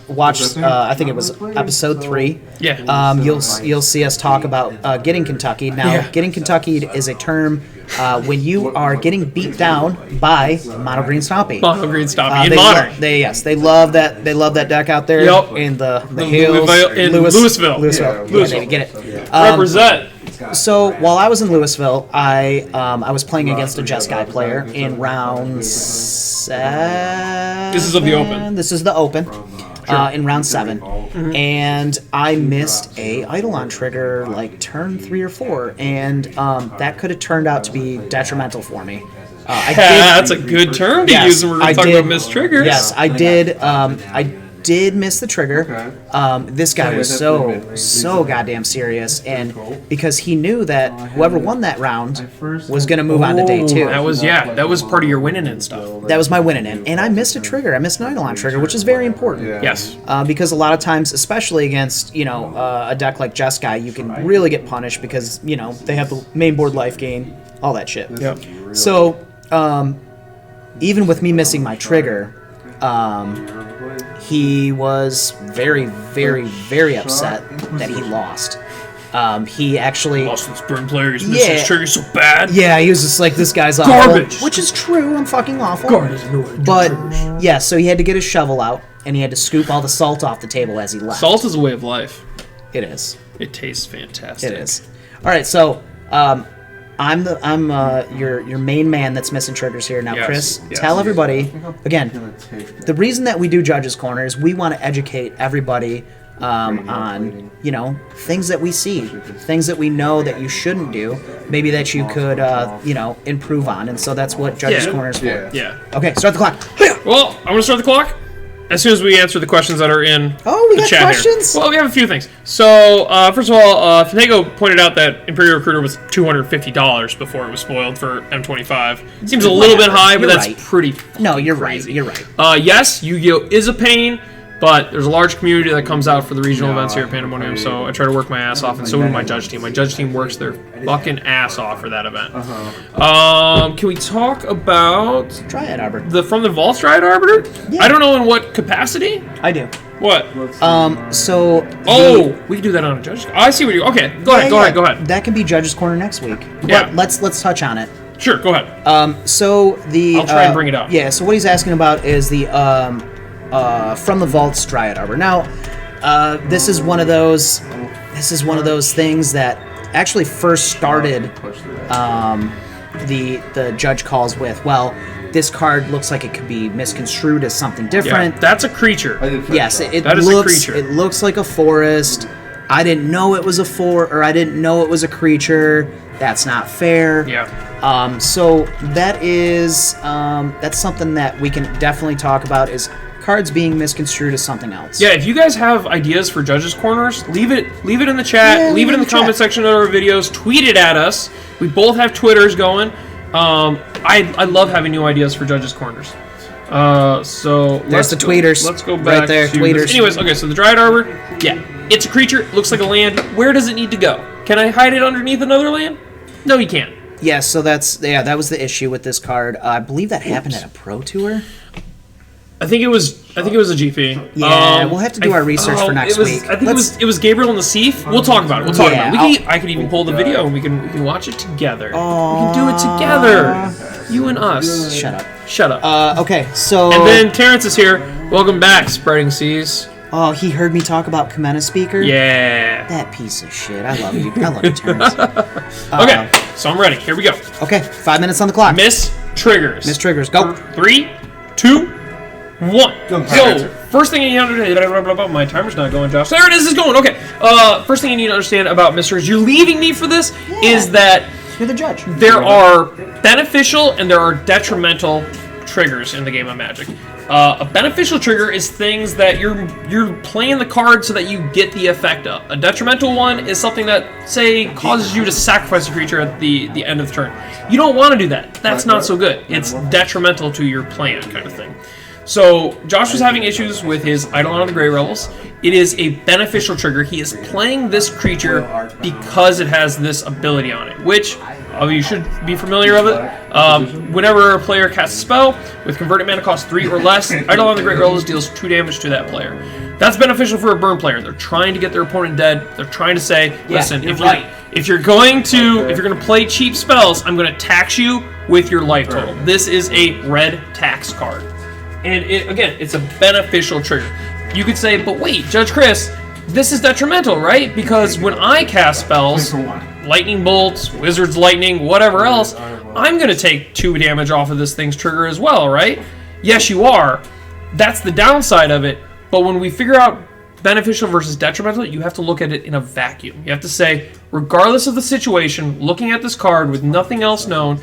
Speaker 1: watched, I think it was episode 3.
Speaker 2: Yeah.
Speaker 1: You'll see us talk about getting Kentuckied. Now, getting Kentuckied is a term when you are getting beat down by Mono Green Stompy.
Speaker 2: Mono Green Stompy in Modern.
Speaker 1: They love that. They love that deck out there in the hills
Speaker 2: in Louisville.
Speaker 1: Yeah, get it.
Speaker 2: Represent.
Speaker 1: So while I was in Louisville, I was playing against a Jeskai player in round 7.
Speaker 2: This is of the Open.
Speaker 1: This is the Open. In round 7, and I missed a Eidolon trigger like turn 3 or 4, and that could have turned out to be detrimental for me.
Speaker 2: That's a good term to use when we're talking about missed triggers.
Speaker 1: Yes, I did. I did miss the trigger. This guy was
Speaker 3: definitely
Speaker 1: so goddamn serious, and because he knew that whoever won that round was going to move on to day 2.
Speaker 2: That was part of your winning and stuff.
Speaker 1: That was my winning in, and I missed a trigger. I missed an Eidolon trigger, which is very important.
Speaker 2: Yes.
Speaker 1: Because a lot of times, especially against a deck like Jeskai, you can really get punished because they have the main board life gain, all that shit.
Speaker 2: Yep.
Speaker 1: So even with me missing my trigger, he was very, very, very upset that he lost. He actually
Speaker 2: lost this burn player. He's missing his trigger so bad.
Speaker 1: Yeah, he was just like, this guy's awful.
Speaker 2: Garbage.
Speaker 1: Which is true. I'm fucking awful.
Speaker 2: Garbage.
Speaker 1: But yeah, so he had to get his shovel out and he had to scoop all the salt off the table as he left.
Speaker 2: Salt is a way of life.
Speaker 1: It is.
Speaker 2: It tastes fantastic.
Speaker 1: It is. All right, so I'm your main man that's missing triggers here now.
Speaker 2: Yes,
Speaker 1: Chris,
Speaker 2: yes.
Speaker 1: tell everybody again. The reason that we do Judges Corner is we want to educate everybody on things that we see, things that we know that you shouldn't do, maybe that you could improve on, and so that's what Judges Corner is for.
Speaker 2: Yeah.
Speaker 1: Okay, start the clock.
Speaker 2: Well, I'm gonna start the clock as soon as we answer the questions that are in
Speaker 1: we
Speaker 2: the
Speaker 1: got
Speaker 2: chat
Speaker 1: questions?
Speaker 2: here. Well, we have a few things. So, first of all, Fantego pointed out that Imperial Recruiter was $250 before it was spoiled for M25. Seems a little bit high, but
Speaker 1: You're
Speaker 2: that's
Speaker 1: right.
Speaker 2: pretty
Speaker 1: No, you're
Speaker 2: crazy.
Speaker 1: right. You're right.
Speaker 2: Yes, Yu-Gi-Oh! Is a pain, but there's a large community that comes out for the regional events here at Pandemonium, so I try to work my ass off, and so do my judge team. My judge team works their fucking ass off for that event. Can we talk about
Speaker 1: Dryad Arbiter.
Speaker 2: from the Vault Dryad Arbiter?
Speaker 1: Yeah.
Speaker 2: I don't know in what capacity.
Speaker 1: I do.
Speaker 2: What?
Speaker 1: So
Speaker 2: We can do that on a judge. I see what you. Okay, go ahead.
Speaker 1: That can be Judges Corner next week.
Speaker 2: Yeah.
Speaker 1: But let's touch on it.
Speaker 2: Sure, go ahead.
Speaker 1: So the
Speaker 2: I'll try and bring it up.
Speaker 1: Yeah. So what he's asking about is the from the Vault's Dryad Arbor. Now, this is one of those things that actually first started the judge calls with. Well, this card looks like it could be misconstrued as something different.
Speaker 2: Yeah, that's a creature.
Speaker 1: Yes, it
Speaker 2: That is a creature.
Speaker 1: It looks like a forest. I didn't know it was I didn't know it was a creature. That's not fair.
Speaker 2: Yeah.
Speaker 1: So that is that's something that we can definitely talk about is cards being misconstrued as something else.
Speaker 2: Yeah, if you guys have ideas for Judges Corners, leave it in the chat,
Speaker 1: Yeah,
Speaker 2: leave it in the comment section of our videos, tweet it at us. We both have Twitters going. I love having new ideas for Judges Corners. So
Speaker 1: There's the tweeters.
Speaker 2: Let's go back
Speaker 1: right there,
Speaker 2: to
Speaker 1: tweeters.
Speaker 2: this. Anyways, okay, so the Dryad Arbor, yeah, it's a creature, looks like a land. Where does it need to go? Can I hide it underneath another land? No, you can't.
Speaker 1: Yeah, so that was the issue with this card. I believe that happened at a Pro Tour.
Speaker 2: I think it was a GP.
Speaker 1: Yeah, we'll have to do our research for next week.
Speaker 2: I think it was Gabriel and the Thief. We'll talk about it. I could even pull the video and we can watch it together. We can do it together. You and us.
Speaker 1: Shut up. Okay, so
Speaker 2: and then Terrence is here. Welcome back, Spreading Seas.
Speaker 1: Oh, he heard me talk about Kamena Speaker?
Speaker 2: Yeah.
Speaker 1: That piece of shit. I love you. I love you, Terrence.
Speaker 2: Okay, so I'm ready. Here we go.
Speaker 1: Okay, 5 minutes on the clock.
Speaker 2: Miss Triggers.
Speaker 1: Miss Triggers, go.
Speaker 2: 3, 2, 1. Go. First thing you need to understand. My timer's not going, Josh. There it is. It's going. Okay. First thing you need to understand about Miss Triggers, you're leaving me for this, is that
Speaker 1: you're the judge.
Speaker 2: There are beneficial and there are detrimental triggers in the game of Magic. A beneficial trigger is things that you're playing the card so that you get the effect of. A detrimental one is something that, say, causes you to sacrifice a creature at the end of the turn. You don't want to do that. That's not so good. It's detrimental to your plan, kind of thing. So, Josh was having issues with his Eidolon of the Grey Rebels. It is a beneficial trigger. He is playing this creature because it has this ability on it, which you should be familiar with it. Whenever a player casts a spell with converted mana cost 3 or less, Eidolon of the Grey Rebels deals 2 damage to that player. That's beneficial for a burn player. They're trying to get their opponent dead. They're trying to say, listen, if you're going to play cheap spells, I'm going to tax you with your life total. This is a red tax card. And it's a beneficial trigger. You could say, but wait, Judge Chris, this is detrimental, right? Because when I cast spells, lightning bolts, wizard's lightning, whatever else, I'm going to take 2 damage off of this thing's trigger as well, right? Yes, you are. That's the downside of it. But when we figure out beneficial versus detrimental, you have to look at it in a vacuum. You have to say, regardless of the situation, looking at this card with nothing else known,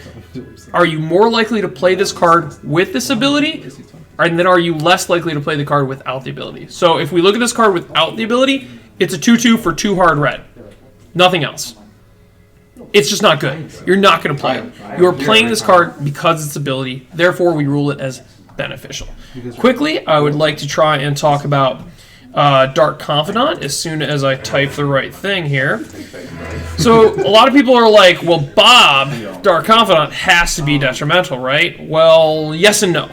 Speaker 2: are you more likely to play this card with this ability and then are you less likely to play the card without the ability? So if we look at this card without the ability, it's a 2/2 for 2 hard red. Nothing else. It's just not good. You're not going to play it. You are playing this card because it's ability. Therefore, we rule it as beneficial. Quickly, I would like to try and talk about Dark Confidant as soon as I type the right thing here. So a lot of people are like, well, Bob, Dark Confidant has to be detrimental, right? Well, yes and no.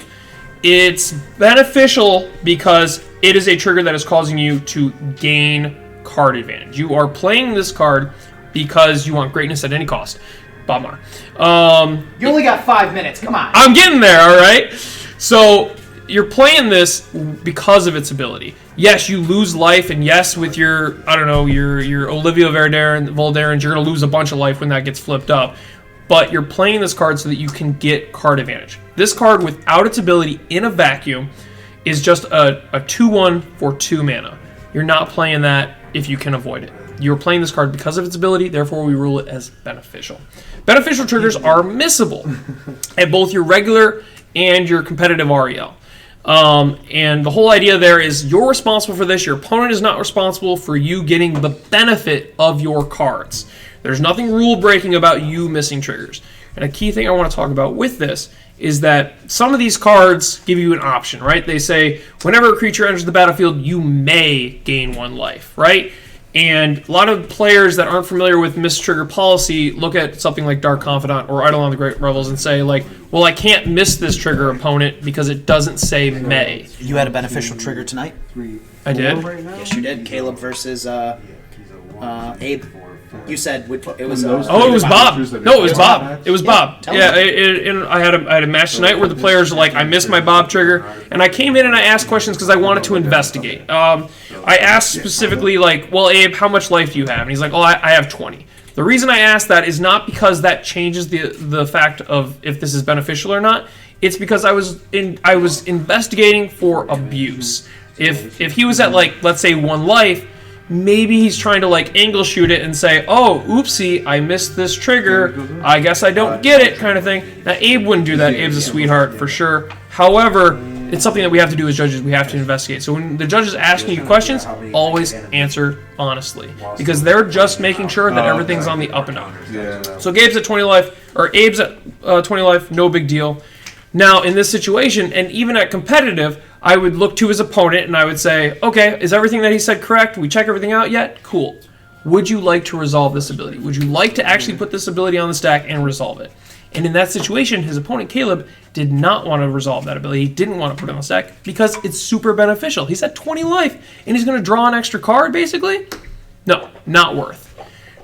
Speaker 2: It's beneficial because it is a trigger that is causing you to gain card advantage. You are playing this card because you want greatness at any cost. Bob Marr.
Speaker 1: You only got 5 minutes. Come on.
Speaker 2: I'm getting there, all right? So you're playing this because of its ability. Yes, you lose life, and yes, with your, I don't know, your Olivia Voldarens, you're going to lose a bunch of life when that gets flipped up. But you're playing this card so that you can get card advantage. This card, without its ability in a vacuum, is just a 2/1 for 2 mana. You're not playing that if you can avoid it. You're playing this card because of its ability, therefore we rule it as beneficial. Beneficial triggers are missable at both your regular and your competitive REL. And the whole idea there is you're responsible for this. Your opponent is not responsible for you getting the benefit of your cards. There's nothing rule-breaking about you missing triggers. And a key thing I want to talk about with this is that some of these cards give you an option, right? They say, whenever a creature enters the battlefield, you may gain 1 life, right? And a lot of players that aren't familiar with miss-trigger policy look at something like Dark Confidant or Eidolon the Great Revels and say, like, well, I can't miss this trigger, opponent, because it doesn't say may.
Speaker 1: You had a beneficial trigger tonight?
Speaker 2: I did?
Speaker 1: Yes, you did. Caleb versus Abe. You said it was.
Speaker 2: Oh, it was Bob. No, it was Bob. It was Bob. Yeah, I had a match tonight where the players are like, I missed my Bob trigger, and I came in and I asked questions because I wanted to investigate. I asked specifically, like, well, Abe, how much life do you have? And he's like, oh, I have 20. The reason I asked that is not because that changes the fact of if this is beneficial or not. It's because I was investigating for abuse. If he was at, like, let's say 1 life, maybe he's trying to, like, angle shoot it and say, oh, oopsie, I missed this trigger, I guess I don't get it, kind of thing. Now, Abe wouldn't do that. Abe's a sweetheart, for sure. However, it's something that we have to do as judges. We have to investigate. So when the judge is asking you questions, always answer honestly, because they're just making sure that everything's on the up and up. So Gabe's at 20 life, or Abe's at 20 life, no big deal. Now, in this situation, and even at competitive, I would look to his opponent and I would say, okay, is everything that he said correct? We check everything out yet? Cool. Would you like to resolve this ability? Would you like to actually put this ability on the stack and resolve it? And in that situation, his opponent, Caleb, did not want to resolve that ability. He didn't want to put it on the stack because it's super beneficial. He's at 20 life and he's going to draw an extra card, basically? No, not worth.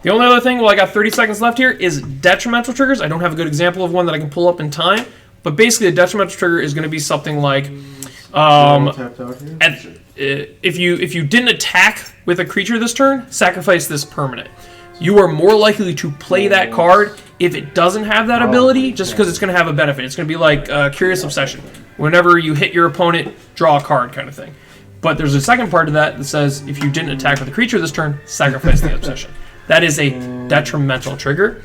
Speaker 2: The only other thing, well, I got 30 seconds left here, is detrimental triggers. I don't have a good example of one that I can pull up in time, but basically a detrimental trigger is going to be something like, if you didn't attack with a creature this turn, sacrifice this permanent. You are more likely to play that card if it doesn't have that ability, just because it's going to have a benefit. It's going to be like Curious Obsession. Whenever you hit your opponent, draw a card kind of thing. But there's a second part of that that says if you didn't attack with a creature this turn, sacrifice the Obsession. That is a detrimental trigger,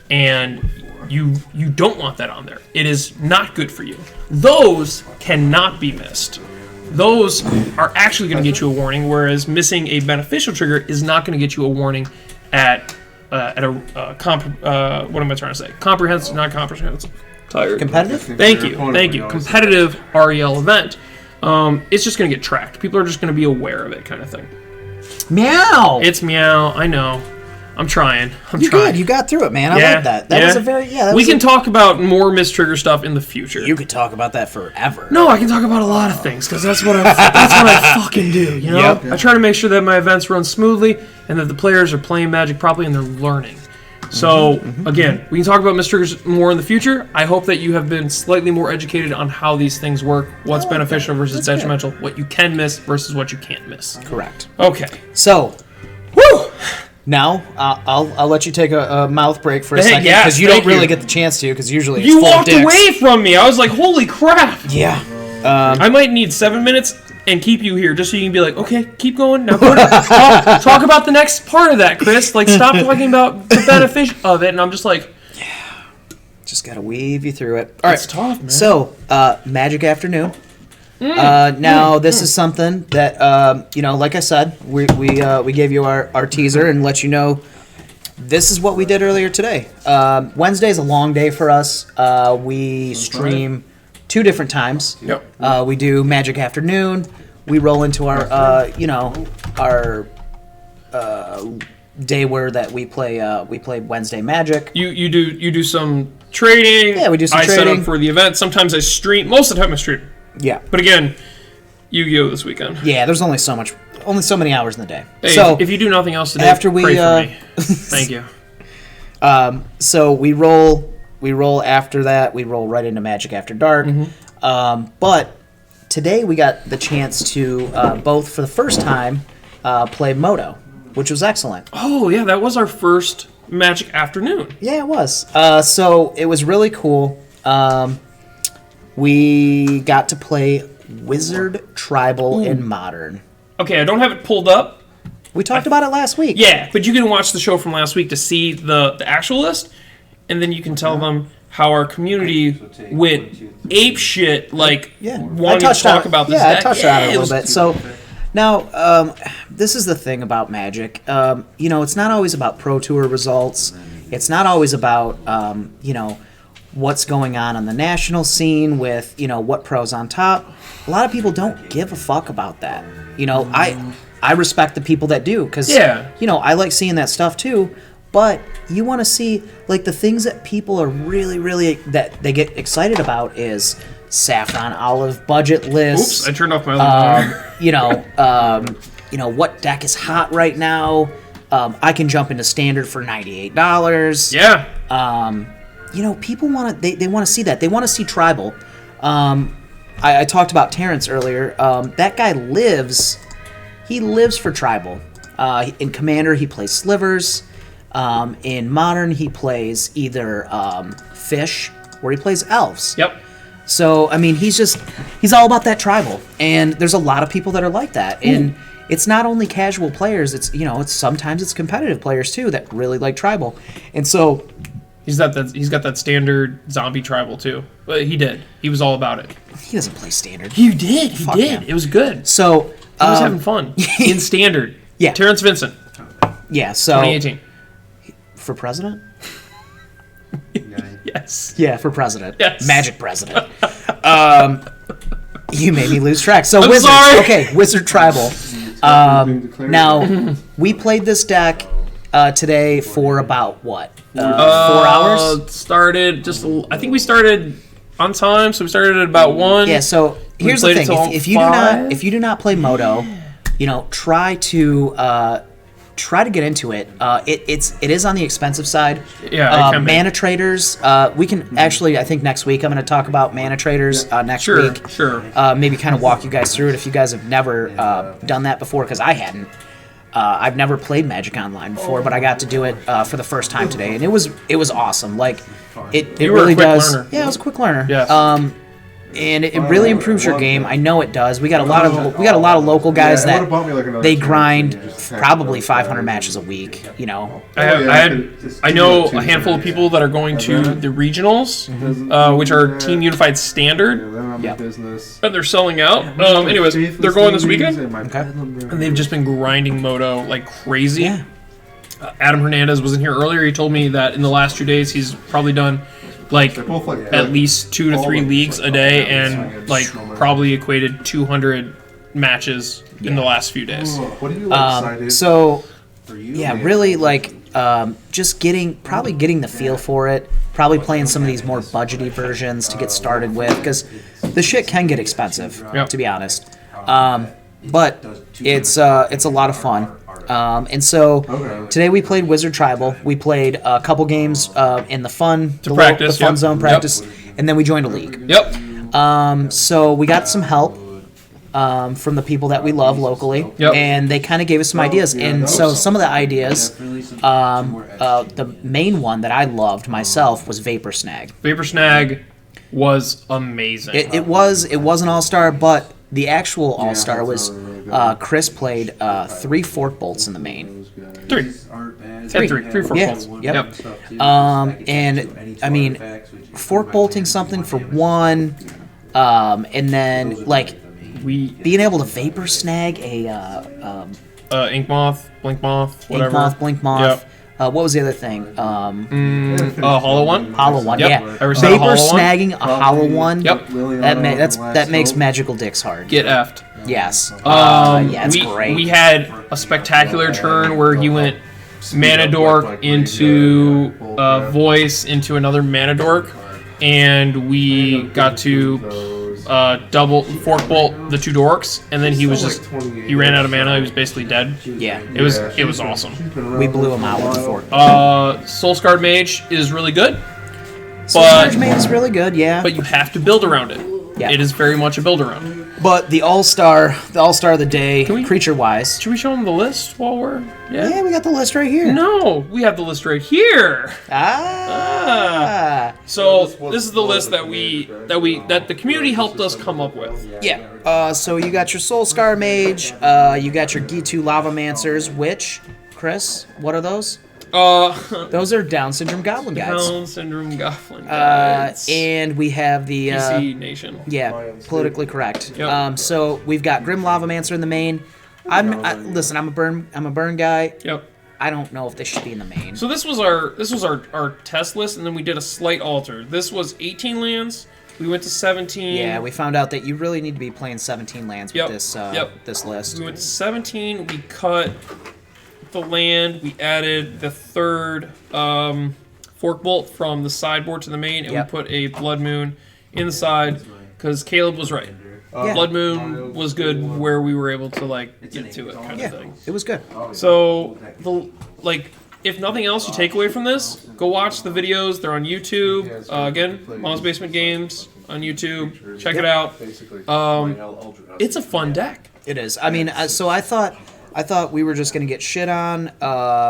Speaker 2: and you don't want that on there. It is not good for you. Those cannot be missed. Those are actually going to get you a warning, whereas missing a beneficial trigger is not going to get you a warning at what am I trying to say? Comprehensive, not comprehensive. Tired.
Speaker 1: Competitive?
Speaker 2: Thank you. Competitive REL event. It's just going to get tracked. People are just going to be aware of it, kind of thing.
Speaker 1: Meow.
Speaker 2: It's meow. I know. I'm trying.
Speaker 1: You're good. You got through it, man. I like that. That was a very
Speaker 2: we can talk about more mistrigger stuff in the future.
Speaker 1: You could talk about that forever.
Speaker 2: No, I can talk about a lot of things because that's what I fucking do. You know, yep. I try to make sure that my events run smoothly and that the players are playing Magic properly and they're learning. So again, we can talk about mistriggers more in the future. I hope that you have been slightly more educated on how these things work, what's beneficial versus detrimental, what you can miss versus what you can't miss.
Speaker 1: Correct.
Speaker 2: Okay.
Speaker 1: So, woo. Now, I'll let you take a mouth break for a second, because you don't really get the chance to, because usually it's
Speaker 2: you
Speaker 1: full
Speaker 2: walked
Speaker 1: dicks.
Speaker 2: away from me. I was like, holy crap.
Speaker 1: Yeah.
Speaker 2: I might need 7 minutes and keep you here just so you can be like, okay, keep going. Now go to, talk about the next part of that, Chris. Like, stop talking about the benefit of it. And I'm just like,
Speaker 1: yeah. Just got to weave you through it. All right.
Speaker 2: It's tough, man.
Speaker 1: So, Magic Afternoon. Now, this is something that, like I said, we gave you our teaser and let you know this is what we did earlier today. Wednesday is a long day for us. We stream 2 different times.
Speaker 2: Yep.
Speaker 1: We do Magic Afternoon. We roll into our, our day where that we play Wednesday Magic.
Speaker 2: You do some trading.
Speaker 1: Yeah, we do some
Speaker 2: I set
Speaker 1: trading.
Speaker 2: up for the event. Sometimes I stream. Most of the time I stream.
Speaker 1: Yeah.
Speaker 2: But again, Yu-Gi-Oh! This weekend.
Speaker 1: Yeah, there's only so many hours in the day.
Speaker 2: Hey,
Speaker 1: so
Speaker 2: if you do nothing else today,
Speaker 1: after we
Speaker 2: pray for me. Thank you.
Speaker 1: So we roll after that. We roll right into Magic After Dark. But today we got the chance to both for the first time play Moto, which was excellent.
Speaker 2: Oh yeah, that was our first Magic Afternoon.
Speaker 1: Yeah, it was. So it was really cool. We got to play Wizard, Tribal, and Modern.
Speaker 2: Okay, I don't have it pulled up.
Speaker 1: We talked about it last week.
Speaker 2: Yeah, but you can watch the show from last week to see the actual list, and then you can tell them how our community went ape shit, like wanting to talk about this deck.
Speaker 1: I touched on it a little bit. So now, this is the thing about Magic. It's not always about Pro Tour results. It's not always about, what's going on the national scene with, what pros on top. A lot of people don't give a fuck about that. I respect the people that do because, I like seeing that stuff too. But you want to see, like, the things that people are really, really, that they get excited about is Saffron Olive budget lists.
Speaker 2: Oops, I turned off my alarm.
Speaker 1: What deck is hot right now. I can jump into Standard for $98.
Speaker 2: Yeah.
Speaker 1: People want to, they want to see that. They want to see Tribal. I talked about Terrence earlier. That guy lives for Tribal. In Commander, he plays Slivers. In Modern, he plays either Fish or he plays Elves.
Speaker 2: Yep.
Speaker 1: So, he's all about that Tribal. And there's a lot of people that are like that. And it's not only casual players, it's sometimes it's competitive players too that really like Tribal. And so
Speaker 2: he's got that standard zombie Tribal too. But he was all about it.
Speaker 1: He doesn't play Standard.
Speaker 2: He did.
Speaker 1: Fuck him.
Speaker 2: It was good.
Speaker 1: So
Speaker 2: He was having fun in Standard.
Speaker 1: Yeah.
Speaker 2: Terrence Vincent.
Speaker 1: Yeah, so
Speaker 2: 2018.
Speaker 1: For president?
Speaker 2: Yes.
Speaker 1: Yeah, for president.
Speaker 2: Yes.
Speaker 1: Magic president. You made me lose track. So
Speaker 2: I'm
Speaker 1: Wizard.
Speaker 2: sorry.
Speaker 1: Okay, Wizard Tribal. Now, we played this deck today for about what? 4 hours?
Speaker 2: I think we started on time, so we started at about 1.
Speaker 1: Yeah, so here's the thing. If you do not play Moto, try to get into it. It is on the expensive side.
Speaker 2: Yeah,
Speaker 1: mana traders. We can actually. I think next week I'm going to talk about mana traders next week.
Speaker 2: Sure.
Speaker 1: Maybe kind of walk you guys through it if you guys have never done that before, because I hadn't. I've never played Magic Online before, but I got to do it for the first time today, and it was awesome. Like it really does.
Speaker 2: Learner.
Speaker 1: Yeah, I was a quick learner.
Speaker 2: Yes.
Speaker 1: And it really improves your game. I know it does. We got a lot of local guys that they grind probably 500 matches a week.
Speaker 2: I know a handful of people that are going to the regionals, which are Team Unified Standard, and they're selling out. Anyways, they're going this weekend, and they've just been grinding Moto like crazy.
Speaker 1: Yeah.
Speaker 2: Adam Hernandez was in here earlier. He told me that in the last 2 days he's probably done at least 2 to 3 leagues a day, and probably equated 200 matches in the last few days.
Speaker 1: Really just getting the feel for it. Probably playing some of these more budgety versions to get started with, because the shit can get expensive, to be honest. But it's a lot of fun. And so today we played Wizard Tribal. We played a couple games in the fun zone practice, and then we joined a league.
Speaker 2: Yep.
Speaker 1: So we got some help from the people that we love locally, and they kind of gave us some ideas. And so some of the ideas, the main one that I loved myself was Vapor Snag.
Speaker 2: Vapor Snag was amazing.
Speaker 1: It was an all-star, but the actual all-star was Chris played 3 Fork Bolts in the main.
Speaker 2: 3 Fork Bolts.
Speaker 1: Yep. And Fork Bolting something for 1, and then being able to vapor snag a
Speaker 2: Ink Moth, Blink Moth, whatever.
Speaker 1: Ink Moth, Blink Moth.
Speaker 2: Yep.
Speaker 1: What was the other thing?
Speaker 2: Hollow One.
Speaker 1: Hollow One.
Speaker 2: Yep.
Speaker 1: Yeah.
Speaker 2: Ever seen a
Speaker 1: Vapor
Speaker 2: hollow one?
Speaker 1: snagging a hollow one.
Speaker 2: Yep.
Speaker 1: That makes magical dicks hard.
Speaker 2: Get effed.
Speaker 1: Yes. Yeah, it's
Speaker 2: we,
Speaker 1: great.
Speaker 2: We had a spectacular turn where he went Mana Dork into Voice into another Mana Dork, and we got to double Fork Bolt the 2 dorks, and then he ran out of mana. He was basically dead.
Speaker 1: Yeah.
Speaker 2: It was awesome.
Speaker 1: We blew him out with the fork.
Speaker 2: Soul Scarred Mage is really good,
Speaker 1: Surge Mage is really good, yeah.
Speaker 2: but you have to build around it.
Speaker 1: Yeah.
Speaker 2: It is very much a build around.
Speaker 1: But the all-star of the day, creature-wise.
Speaker 2: Should we show them the list while we're...
Speaker 1: Yeah, we got the list right here.
Speaker 2: No, we have the list right here.
Speaker 1: Ah.
Speaker 2: So this is the list that the community helped us come up with.
Speaker 1: Yeah. So you got your Soul Scar Mage, you got your G2 Lavamancers, which, Chris, what are those? Those are Down Syndrome Goblin guys.
Speaker 2: Down Syndrome Goblin guys.
Speaker 1: And we have the
Speaker 2: PC Nation.
Speaker 1: Yeah, politically correct.
Speaker 2: Yep.
Speaker 1: So we've got Grim Lavamancer in the main. Listen, I'm a burn guy.
Speaker 2: Yep.
Speaker 1: I don't know if this should be in the main.
Speaker 2: So this was our test list, and then we did a slight alter. This was 18 lands. We went to 17.
Speaker 1: Yeah, we found out that you really need to be playing 17 lands with this list.
Speaker 2: We went to 17. We cut the land. We added the 3rd Fork Bolt from the sideboard to the main, and we put a Blood Moon inside because Caleb was right. Blood Moon was good where we were able to get to it kind of thing.
Speaker 1: It was good.
Speaker 2: So if nothing else you take away from this, go watch the videos. They're on YouTube. Again, Mom's Basement Games on YouTube. Check it out. It's a fun deck.
Speaker 1: It is. I mean, so I thought we were just going to get shit on.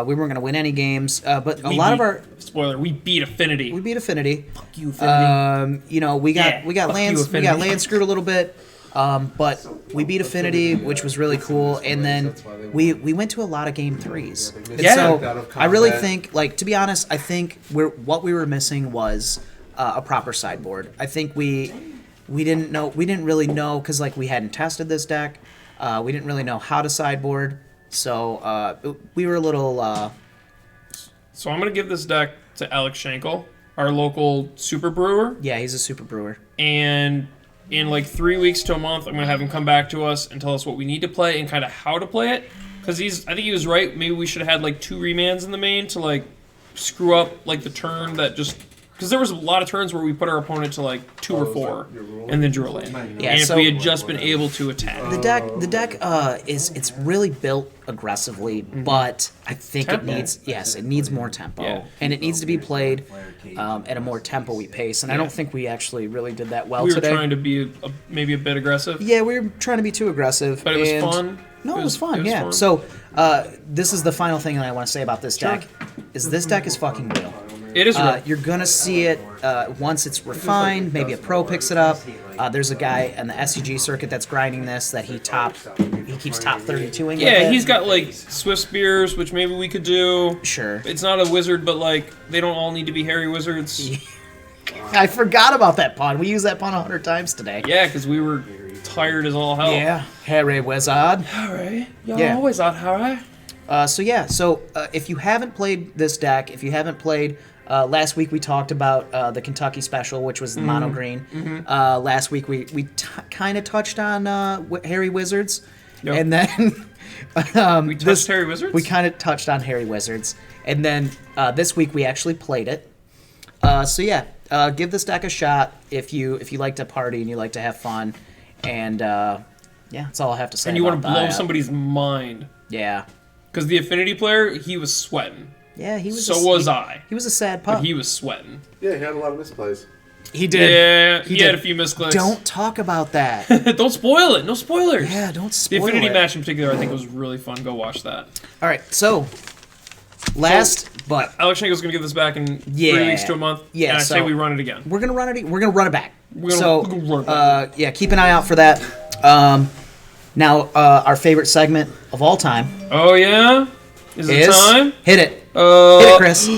Speaker 1: We weren't going to win any games. But a lot of our...
Speaker 2: Spoiler, we beat Affinity.
Speaker 1: We beat Affinity.
Speaker 2: Fuck you, Affinity.
Speaker 1: We got land screwed a little bit. But we beat Affinity, which was really cool, and then we went to a lot of game 3s. And so I really think, to be honest, I think what we were missing was a proper sideboard. I think we didn't really know because we hadn't tested this deck. We didn't really know how to sideboard, so we were a little.
Speaker 2: So I'm gonna give this deck to Alex Schenkel, our local super brewer.
Speaker 1: Yeah, he's a super brewer,
Speaker 2: and in 3 weeks to a month, I'm gonna have him come back to us and tell us what we need to play and kind of how to play it. Because I think he was right. Maybe we should have had 2 remands in the main to screw up the turn that just. Because there was a lot of turns where we put our opponent to 2 or 4 and then drew a land.
Speaker 1: Yeah,
Speaker 2: and if we had just been able to attack.
Speaker 1: The deck it's really built aggressively, but I think
Speaker 2: Tempo.
Speaker 1: it needs more tempo, and it needs to be played at a more tempo-y pace. And I don't think we actually really did that well
Speaker 2: We
Speaker 1: today.
Speaker 2: were trying to be maybe a bit aggressive.
Speaker 1: Yeah, we were trying to be too aggressive,
Speaker 2: But it was fun.
Speaker 1: No, it was fun.
Speaker 2: It was
Speaker 1: yeah.
Speaker 2: fun.
Speaker 1: So this is the final thing that I want to say about this deck: is this deck is fucking real.
Speaker 2: It is real.
Speaker 1: You're gonna see it once it's refined. Maybe a pro picks it up. There's a guy in the SCG circuit that's grinding this that he keeps top 32ing.
Speaker 2: Yeah, he's got Swift Spears, which maybe we could do.
Speaker 1: Sure.
Speaker 2: It's not a wizard, but they don't all need to be hairy wizards.
Speaker 1: I forgot about that pun. We used that pun 100 times today.
Speaker 2: Yeah, because we were tired as all hell.
Speaker 1: Yeah, hairy wizard.
Speaker 2: Alright, y'all always out, alright.
Speaker 1: So if you haven't played this deck, if you haven't played. Last week we talked about the Kentucky special, which was the mono green. Last week we kind of touched on Harry Wizards, and then
Speaker 2: we touched Harry Wizards.
Speaker 1: We kind of touched on Harry Wizards, and then this week we actually played it. Give this deck a shot if you like to party and you like to have fun, and that's all I have to say.
Speaker 2: And you want
Speaker 1: about
Speaker 2: to blow
Speaker 1: that.
Speaker 2: somebody's mind.
Speaker 1: Yeah.
Speaker 2: Because the Affinity player, he was sweating.
Speaker 1: Yeah, he was.
Speaker 2: So was I.
Speaker 1: He was a sad pup.
Speaker 2: But he was sweating.
Speaker 3: Yeah, he had a lot of misplays.
Speaker 1: He did.
Speaker 2: Yeah, he
Speaker 1: did.
Speaker 2: had a few misclicks.
Speaker 1: Don't talk about that.
Speaker 2: Don't spoil it. No spoilers.
Speaker 1: Yeah, don't spoil
Speaker 2: The Affinity
Speaker 1: it.
Speaker 2: match in particular, I think, was really fun. Go watch that.
Speaker 1: All right, so but
Speaker 2: Alex Schenkel's gonna give this back in 3 weeks to a month.
Speaker 1: Yeah,
Speaker 2: and I
Speaker 1: so
Speaker 2: say we run it again.
Speaker 1: We're gonna run it. We're gonna run it back.
Speaker 2: We're gonna run it back.
Speaker 1: Keep an eye out for that. Now, our favorite segment of all time
Speaker 2: Oh yeah, is it time?
Speaker 1: Hit it. Hit it, Chris.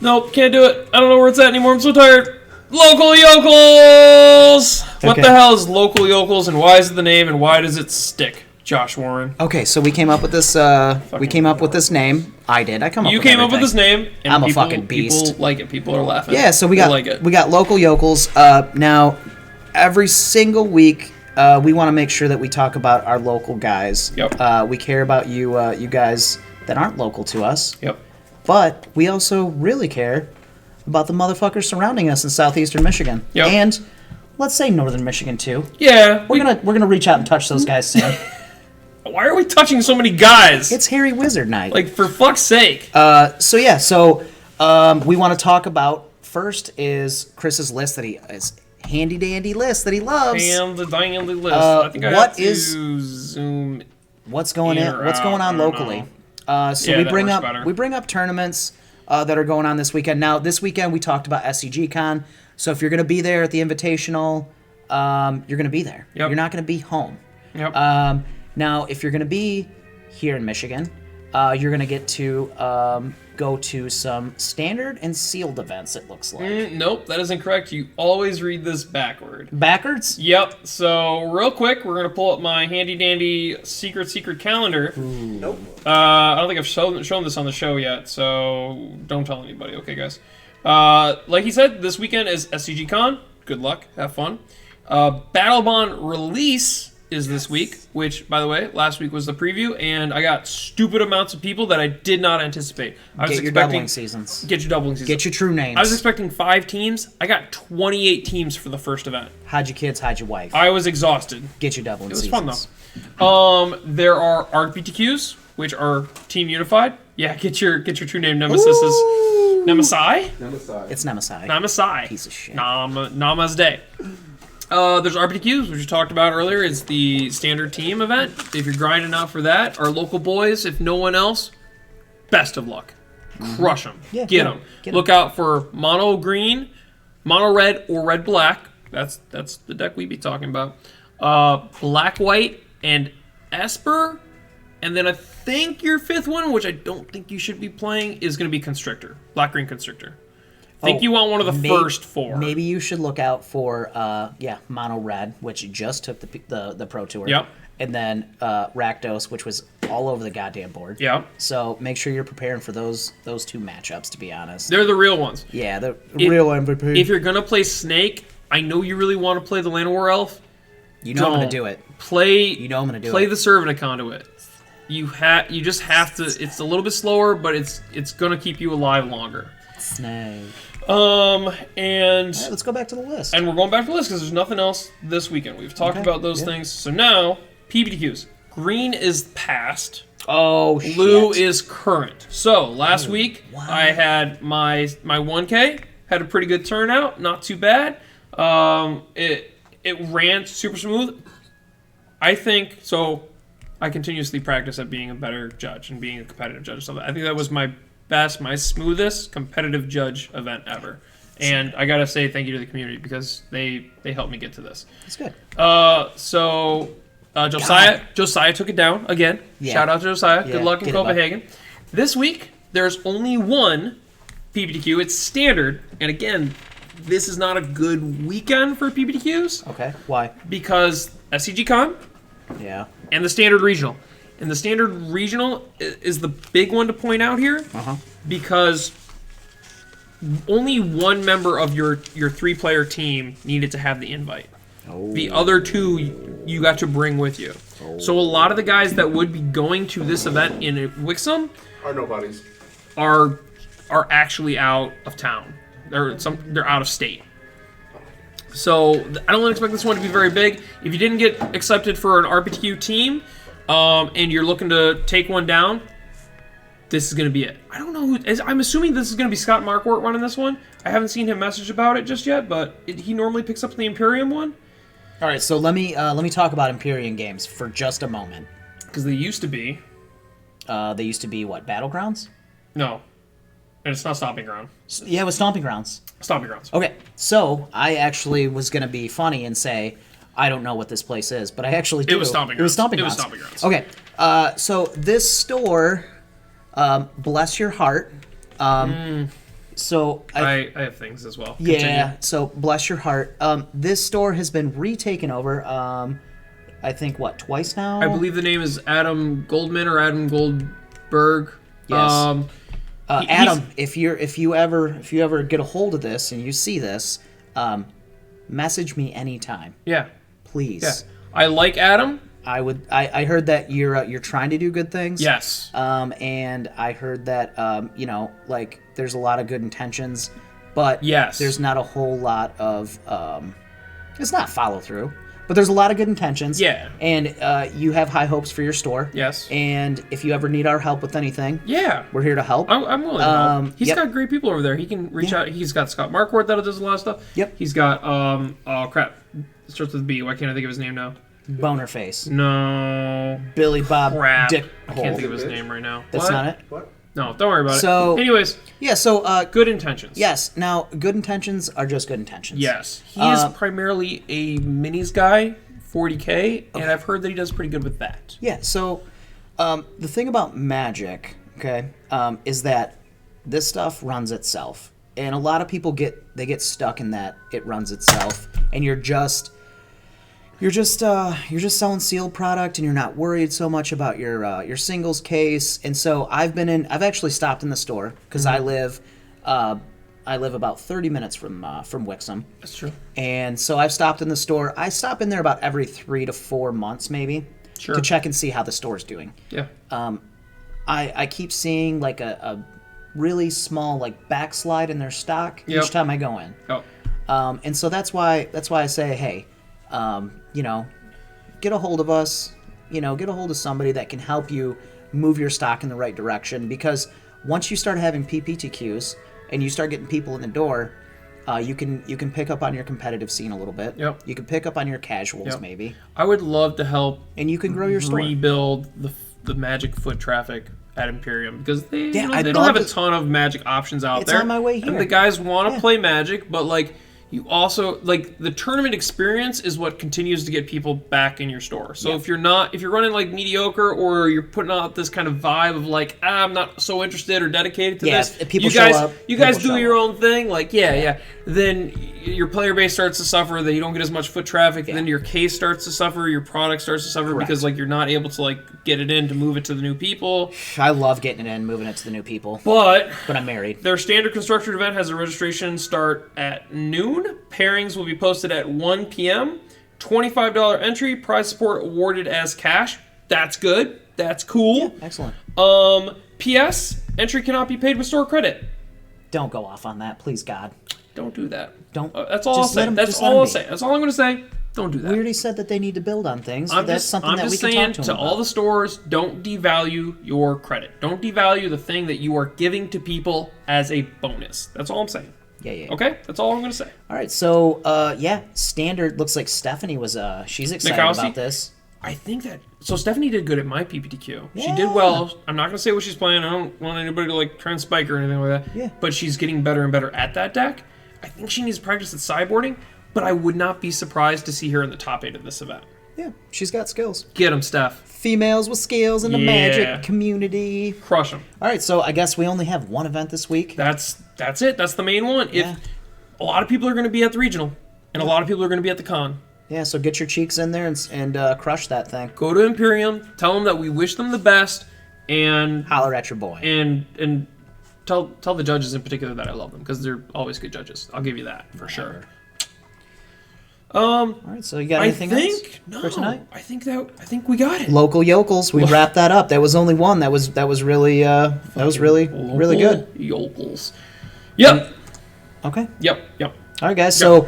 Speaker 2: Nope, can't do it. I don't know where it's at anymore. I'm so tired. Local Yokels. What the hell is local yokels, and why is it the name, and why does it stick, Josh Warren?
Speaker 1: Okay, so we came up with this. We came up with this name. I did. I come up.
Speaker 2: You
Speaker 1: with
Speaker 2: came up with
Speaker 1: everything.
Speaker 2: this name. And
Speaker 1: I'm a
Speaker 2: people,
Speaker 1: fucking beast.
Speaker 2: People like it. People are laughing.
Speaker 1: Yeah, so we
Speaker 2: like it.
Speaker 1: got local yokels. Now, every single week, we want to make sure that we talk about our local guys.
Speaker 2: Yep.
Speaker 1: We care about you, you guys that aren't local to us.
Speaker 2: Yep.
Speaker 1: But we also really care about the motherfuckers surrounding us in southeastern Michigan.
Speaker 2: Yep.
Speaker 1: And let's say northern Michigan too.
Speaker 2: Yeah.
Speaker 1: We're gonna reach out and touch those guys soon.
Speaker 2: Why are we touching so many guys?
Speaker 1: It's Harry Wizard night.
Speaker 2: Like, for fuck's sake.
Speaker 1: So we want to talk about first is Chris's list that he is handy dandy list that he loves.
Speaker 2: And the dandy list. I think I have to zoom.
Speaker 1: What's going on locally? We bring up tournaments that are going on this weekend. Now, this weekend we talked about SCG Con. So if you're going to be there at the Invitational, you're going to be there.
Speaker 2: Yep.
Speaker 1: You're not going to be home.
Speaker 2: Yep.
Speaker 1: Now, if you're going to be here in Michigan, you're going to get to go to some standard and sealed events, it looks like.
Speaker 2: Nope, that is incorrect. You always read this backward.
Speaker 1: Backwards?
Speaker 2: Yep. So, real quick, we're going to pull up my handy-dandy secret calendar.
Speaker 3: Nope.
Speaker 2: I don't think I've shown this on the show yet, so don't tell anybody. Okay, guys. Like he said, this weekend is SCG Con. Good luck. Have fun. Battle Bond release is this week, which, by the way, last week was the preview, and I got stupid amounts of people that I did not anticipate.
Speaker 1: Get your doubling seasons.
Speaker 2: Get your doubling seasons.
Speaker 1: Get your true names.
Speaker 2: I was expecting 5 teams. I got 28 teams for the first event.
Speaker 1: Hide your kids, hide your wife.
Speaker 2: I was exhausted.
Speaker 1: Get your doubling seasons.
Speaker 2: It was fun, though. There are RPTQs, which are Team Unified. Yeah, get your true name. Nemesis is Nemesai?
Speaker 1: It's Nemesai.
Speaker 2: Nemesai.
Speaker 1: Piece of shit.
Speaker 2: Namaste. There's RPTQs, which we talked about earlier. It's the standard team event. If you're grinding out for that, our local boys, if no one else, best of luck. Crush them.
Speaker 1: Yeah,
Speaker 2: Get them. Look out for mono green, mono red, or red black. That's the deck we be talking about. Black white and Esper. And then I think your 5th one, which I don't think you should be playing, is going to be Constrictor. Black green Constrictor. I think you want one of the first 4.
Speaker 1: Maybe you should look out for mono red, which just took the Pro Tour.
Speaker 2: Yep.
Speaker 1: And then Rakdos, which was all over the goddamn board.
Speaker 2: Yep.
Speaker 1: So make sure you're preparing for those 2 matchups, to be honest.
Speaker 2: They're the real ones.
Speaker 1: Yeah, the real MVP.
Speaker 2: If you're going to play Snake, I know you really want to play the Llanowar Elf.
Speaker 1: You know I'm going to do it.
Speaker 2: I'm
Speaker 1: going to do it.
Speaker 2: Play the Servant Conduit. You just have to. It's a little bit slower, but it's going to keep you alive longer.
Speaker 1: Snake.
Speaker 2: And
Speaker 1: right, let's go back to the list.
Speaker 2: And we're going back to the list because there's nothing else this weekend. We've talked about those things. So now, PBTQs. Green is past.
Speaker 1: Oh,
Speaker 2: Blue is current. So, last week, I had my 1K. Had a pretty good turnout. Not too bad. It ran super smooth. I think, so I continuously practice at being a better judge and being a competitive judge. So I think that was my smoothest competitive judge event ever. And I gotta say thank you to the community because they helped me get to this.
Speaker 1: That's good.
Speaker 2: Josiah took it down again.
Speaker 1: Yeah.
Speaker 2: Shout out to Josiah.
Speaker 1: Yeah,
Speaker 2: Good luck in Copenhagen. This week there's only one PBTQ. It's standard, and again, this is not a good weekend for PBTQs.
Speaker 1: Okay. Why?
Speaker 2: Because SCG Con.
Speaker 1: Yeah.
Speaker 2: And the standard regional. And the standard regional is the big one to point out here because only one member of your 3-player team needed to have the invite. Oh. The other 2 you got to bring with you. Oh. So a lot of the guys that would be going to this event in Wixom
Speaker 3: are nobodies.
Speaker 2: Are actually out of town. They're out of state. So I don't expect this one to be very big. If you didn't get accepted for an RPTQ team, and you're looking to take one down, this is going to be it. I don't know who. I'm assuming this is going to be Scott Markwart running this one. I haven't seen him message about it just yet, but he normally picks up the Imperium one.
Speaker 1: All right, so let me talk about Imperium games for just a moment.
Speaker 2: Because they used to be.
Speaker 1: They used to be what? Battlegrounds?
Speaker 2: No, and it's not Stomping Ground.
Speaker 1: Yeah, it was Stomping Grounds.
Speaker 2: Stomping Grounds.
Speaker 1: Okay, so I actually was going to be funny and say I don't know what this place is, but I actually do.
Speaker 2: It was Stomping Grounds.
Speaker 1: It was Stomping Grounds.
Speaker 2: It was Stomping Grounds.
Speaker 1: Okay, so this store, bless your heart, So
Speaker 2: I have things as well.
Speaker 1: Yeah.
Speaker 2: Continue.
Speaker 1: So bless your heart. This store has been retaken over. I think twice now.
Speaker 2: I believe the name is Adam Goldman or Adam Goldberg.
Speaker 1: Yes.
Speaker 2: He's-
Speaker 1: Adam, if you ever get a hold of this and you see this, message me anytime,
Speaker 2: Yeah.
Speaker 1: please.
Speaker 2: Yeah. I like Adam.
Speaker 1: I heard that you're trying to do good things.
Speaker 2: Yes.
Speaker 1: And I heard that there's a lot of good intentions, but
Speaker 2: Yes.
Speaker 1: there's not a whole lot of it's not follow through, but there's a lot of good intentions.
Speaker 2: Yeah.
Speaker 1: And you have high hopes for your store.
Speaker 2: Yes.
Speaker 1: And if you ever need our help with anything,
Speaker 2: Yeah.
Speaker 1: we're here to help.
Speaker 2: I'm willing to help. He's
Speaker 1: Yep.
Speaker 2: got great people over there. He can reach out. He's got Scott Marquardt that does a lot of stuff.
Speaker 1: Yep.
Speaker 2: He's got oh crap, it starts with B. Why can't I think of his name now?
Speaker 1: Boner face.
Speaker 2: No.
Speaker 1: Billy Bob
Speaker 2: Crap.
Speaker 1: Dick
Speaker 2: I can't
Speaker 1: Hole.
Speaker 2: think of his name right now.
Speaker 1: That's
Speaker 2: What?
Speaker 1: not it.
Speaker 3: What?
Speaker 2: No, don't worry about
Speaker 1: So-
Speaker 2: it. Anyways,
Speaker 1: Yeah. So
Speaker 2: good intentions.
Speaker 1: yes. Now good intentions are just good intentions.
Speaker 2: Yes. He is primarily a minis guy, 40K, and I've heard that he does pretty good with that.
Speaker 1: Yeah, so the thing about Magic, okay, is that this stuff runs itself, and a lot of people get stuck in that it runs itself, and you're just selling sealed product, and you're not worried so much about your singles case. And so I've actually stopped in the store because I live about 30 minutes from Wixom.
Speaker 2: That's true.
Speaker 1: And so I've stopped in the store. I stop in there about every 3 to 4 months, maybe,
Speaker 2: Sure.
Speaker 1: to check and see how the store's doing.
Speaker 2: Yeah.
Speaker 1: I keep seeing like a really small backslide in their stock
Speaker 2: Yep.
Speaker 1: each time I go in.
Speaker 2: Oh.
Speaker 1: And so that's why I say, hey, get a hold of us. Get a hold of somebody that can help you move your stock in the right direction. Because once you start having PPTQs and you start getting people in the door, you can pick up on your competitive scene a little bit.
Speaker 2: Yep.
Speaker 1: You can pick up on your casuals
Speaker 2: Yep.
Speaker 1: maybe,
Speaker 2: I would love to help
Speaker 1: and you can grow your store.
Speaker 2: rebuild the Magic foot traffic at Imperium because they,
Speaker 1: Yeah,
Speaker 2: they
Speaker 1: I'd
Speaker 2: don't
Speaker 1: love
Speaker 2: have a
Speaker 1: to-
Speaker 2: ton of Magic options out
Speaker 1: It's
Speaker 2: there.
Speaker 1: on my way here.
Speaker 2: And the guys want to
Speaker 1: Yeah.
Speaker 2: play Magic, but you also the tournament experience is what continues to get people back in your store. So
Speaker 1: Yeah.
Speaker 2: if you're running mediocre or you're putting out this kind of vibe of I'm not so interested or dedicated to
Speaker 1: Yeah,
Speaker 2: this,
Speaker 1: if people
Speaker 2: you guys
Speaker 1: show up,
Speaker 2: you guys
Speaker 1: people
Speaker 2: do
Speaker 1: show
Speaker 2: your
Speaker 1: up.
Speaker 2: own thing, then your player base starts to suffer, that you don't get as much foot traffic,
Speaker 1: Yeah.
Speaker 2: then your case starts to suffer, your product starts to suffer
Speaker 1: Correct.
Speaker 2: because you're not able to get it in to move it to the new people.
Speaker 1: I love getting it in, moving it to the new people,
Speaker 2: But
Speaker 1: but I'm married.
Speaker 2: their standard constructed event has a registration start at noon. Pairings will be posted at 1 p.m. $25 entry. Prize support awarded as cash. That's good. That's cool.
Speaker 1: Excellent.
Speaker 2: P.S. Entry cannot be paid with store credit.
Speaker 1: Don't go off on that, please, God.
Speaker 2: Don't do that.
Speaker 1: Don't.
Speaker 2: That's all I'll
Speaker 1: just let
Speaker 2: say.
Speaker 1: 'em-
Speaker 2: That's
Speaker 1: just let
Speaker 2: all
Speaker 1: 'em
Speaker 2: I'll
Speaker 1: be.
Speaker 2: say. That's all I'm going to say. Don't do that.
Speaker 1: We already said that they need to build on things.
Speaker 2: I'm
Speaker 1: That's
Speaker 2: just,
Speaker 1: something
Speaker 2: I'm
Speaker 1: that we
Speaker 2: just
Speaker 1: can
Speaker 2: saying
Speaker 1: talk to
Speaker 2: to
Speaker 1: them
Speaker 2: all
Speaker 1: about.
Speaker 2: the stores, don't devalue your credit. Don't devalue the thing that you are giving to people as a bonus. That's all I'm saying.
Speaker 1: Yeah.
Speaker 2: Okay? That's all I'm going to say.
Speaker 1: All right, so standard looks like Stephanie was she's excited
Speaker 2: Mikowski?
Speaker 1: about this.
Speaker 2: I think that... So Stephanie did good at my PPTQ. She
Speaker 1: Yeah.
Speaker 2: did well. I'm not going to say what she's playing. I don't want anybody to try and spike her or anything like that.
Speaker 1: Yeah.
Speaker 2: But she's getting better and better at that deck. I think she needs to practice at sideboarding, but I would not be surprised to see her in the top 8 of this event.
Speaker 1: Yeah, she's got skills.
Speaker 2: Get him, Steph.
Speaker 1: Females with skills in the
Speaker 2: Yeah.
Speaker 1: Magic community.
Speaker 2: Crush them.
Speaker 1: All right, so I guess we only have one event this week.
Speaker 2: That's it. That's the main one.
Speaker 1: Yeah.
Speaker 2: If a lot of people are going to be at the regional, and a lot of people are going to be at the con,
Speaker 1: Yeah, so get your cheeks in there and crush that thing.
Speaker 2: go to Imperium. Tell them that we wish them the best, and
Speaker 1: Holler at your boy.
Speaker 2: and tell the judges in particular that I love them because they're always good judges. I'll give you that for sure.
Speaker 1: All right, so you got anything else for tonight?
Speaker 2: I think we got it.
Speaker 1: Local yokels. We wrapped that up. That was only one. That was really really good.
Speaker 2: Yokels. Yep.
Speaker 1: Okay.
Speaker 2: Yep.
Speaker 1: All right, guys. So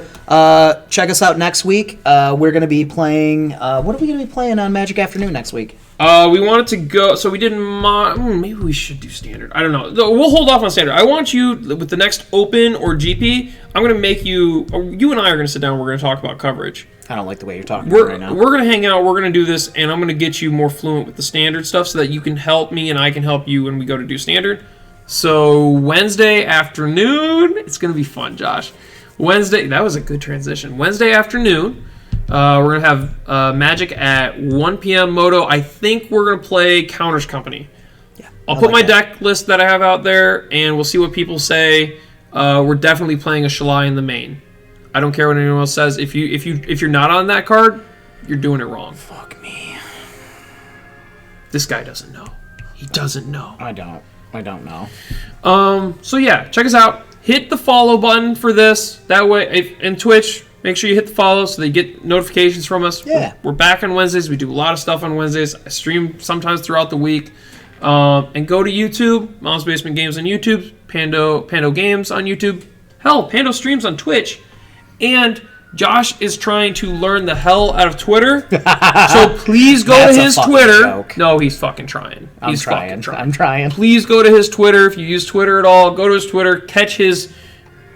Speaker 1: check us out next week. We're going to be playing. What are we going to be playing on Magic Afternoon next week?
Speaker 2: We wanted to go, so we didn't. Maybe we should do standard. I don't know. We'll hold off on standard. I want you with the next Open or GP. I'm going to make you. You and I are going to sit down. We're going to talk about coverage.
Speaker 1: I don't like the way you're talking
Speaker 2: We're
Speaker 1: right now.
Speaker 2: going to hang out. We're going to do this, and I'm going to get you more fluent with the standard stuff so that you can help me and I can help you when we go to do standard. So Wednesday afternoon, it's going to be fun, Josh. Wednesday, that was a good transition. Wednesday afternoon, we're going to have Magic at 1 p.m. Moto. I think we're going to play Counters Company.
Speaker 1: Yeah,
Speaker 2: I'll
Speaker 1: I
Speaker 2: put
Speaker 1: like
Speaker 2: my
Speaker 1: that.
Speaker 2: deck list that I have out there, and we'll see what people say. we're definitely playing a Shalai in the main. I don't care what anyone else says. If you're not on that card, you're doing it wrong.
Speaker 1: Fuck me.
Speaker 2: This guy doesn't know. He doesn't know.
Speaker 1: I don't know.
Speaker 2: So yeah, check us out. Hit the follow button for this. That way, in Twitch, make sure you hit the follow so they get notifications from us.
Speaker 1: Yeah.
Speaker 2: We're back on Wednesdays. We do a lot of stuff on Wednesdays. I stream sometimes throughout the week. And go to YouTube. Mom's Basement Games on YouTube. Pando Games on YouTube. Hell, Pando streams on Twitch. And Josh is trying to learn the hell out of Twitter. So please go
Speaker 1: That's
Speaker 2: to
Speaker 1: a
Speaker 2: his
Speaker 1: fucking
Speaker 2: Twitter.
Speaker 1: joke.
Speaker 2: No, he's fucking trying.
Speaker 1: I'm trying.
Speaker 2: Please go to his Twitter. If you use Twitter at all, go to his Twitter. Catch his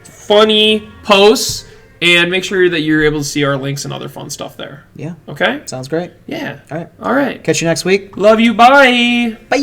Speaker 2: funny posts. And make sure that you're able to see our links and other fun stuff there.
Speaker 1: Yeah.
Speaker 2: Okay?
Speaker 1: Sounds great.
Speaker 2: Yeah.
Speaker 1: All right.
Speaker 2: All right.
Speaker 1: Catch you next week.
Speaker 2: Love you. Bye.
Speaker 1: Bye.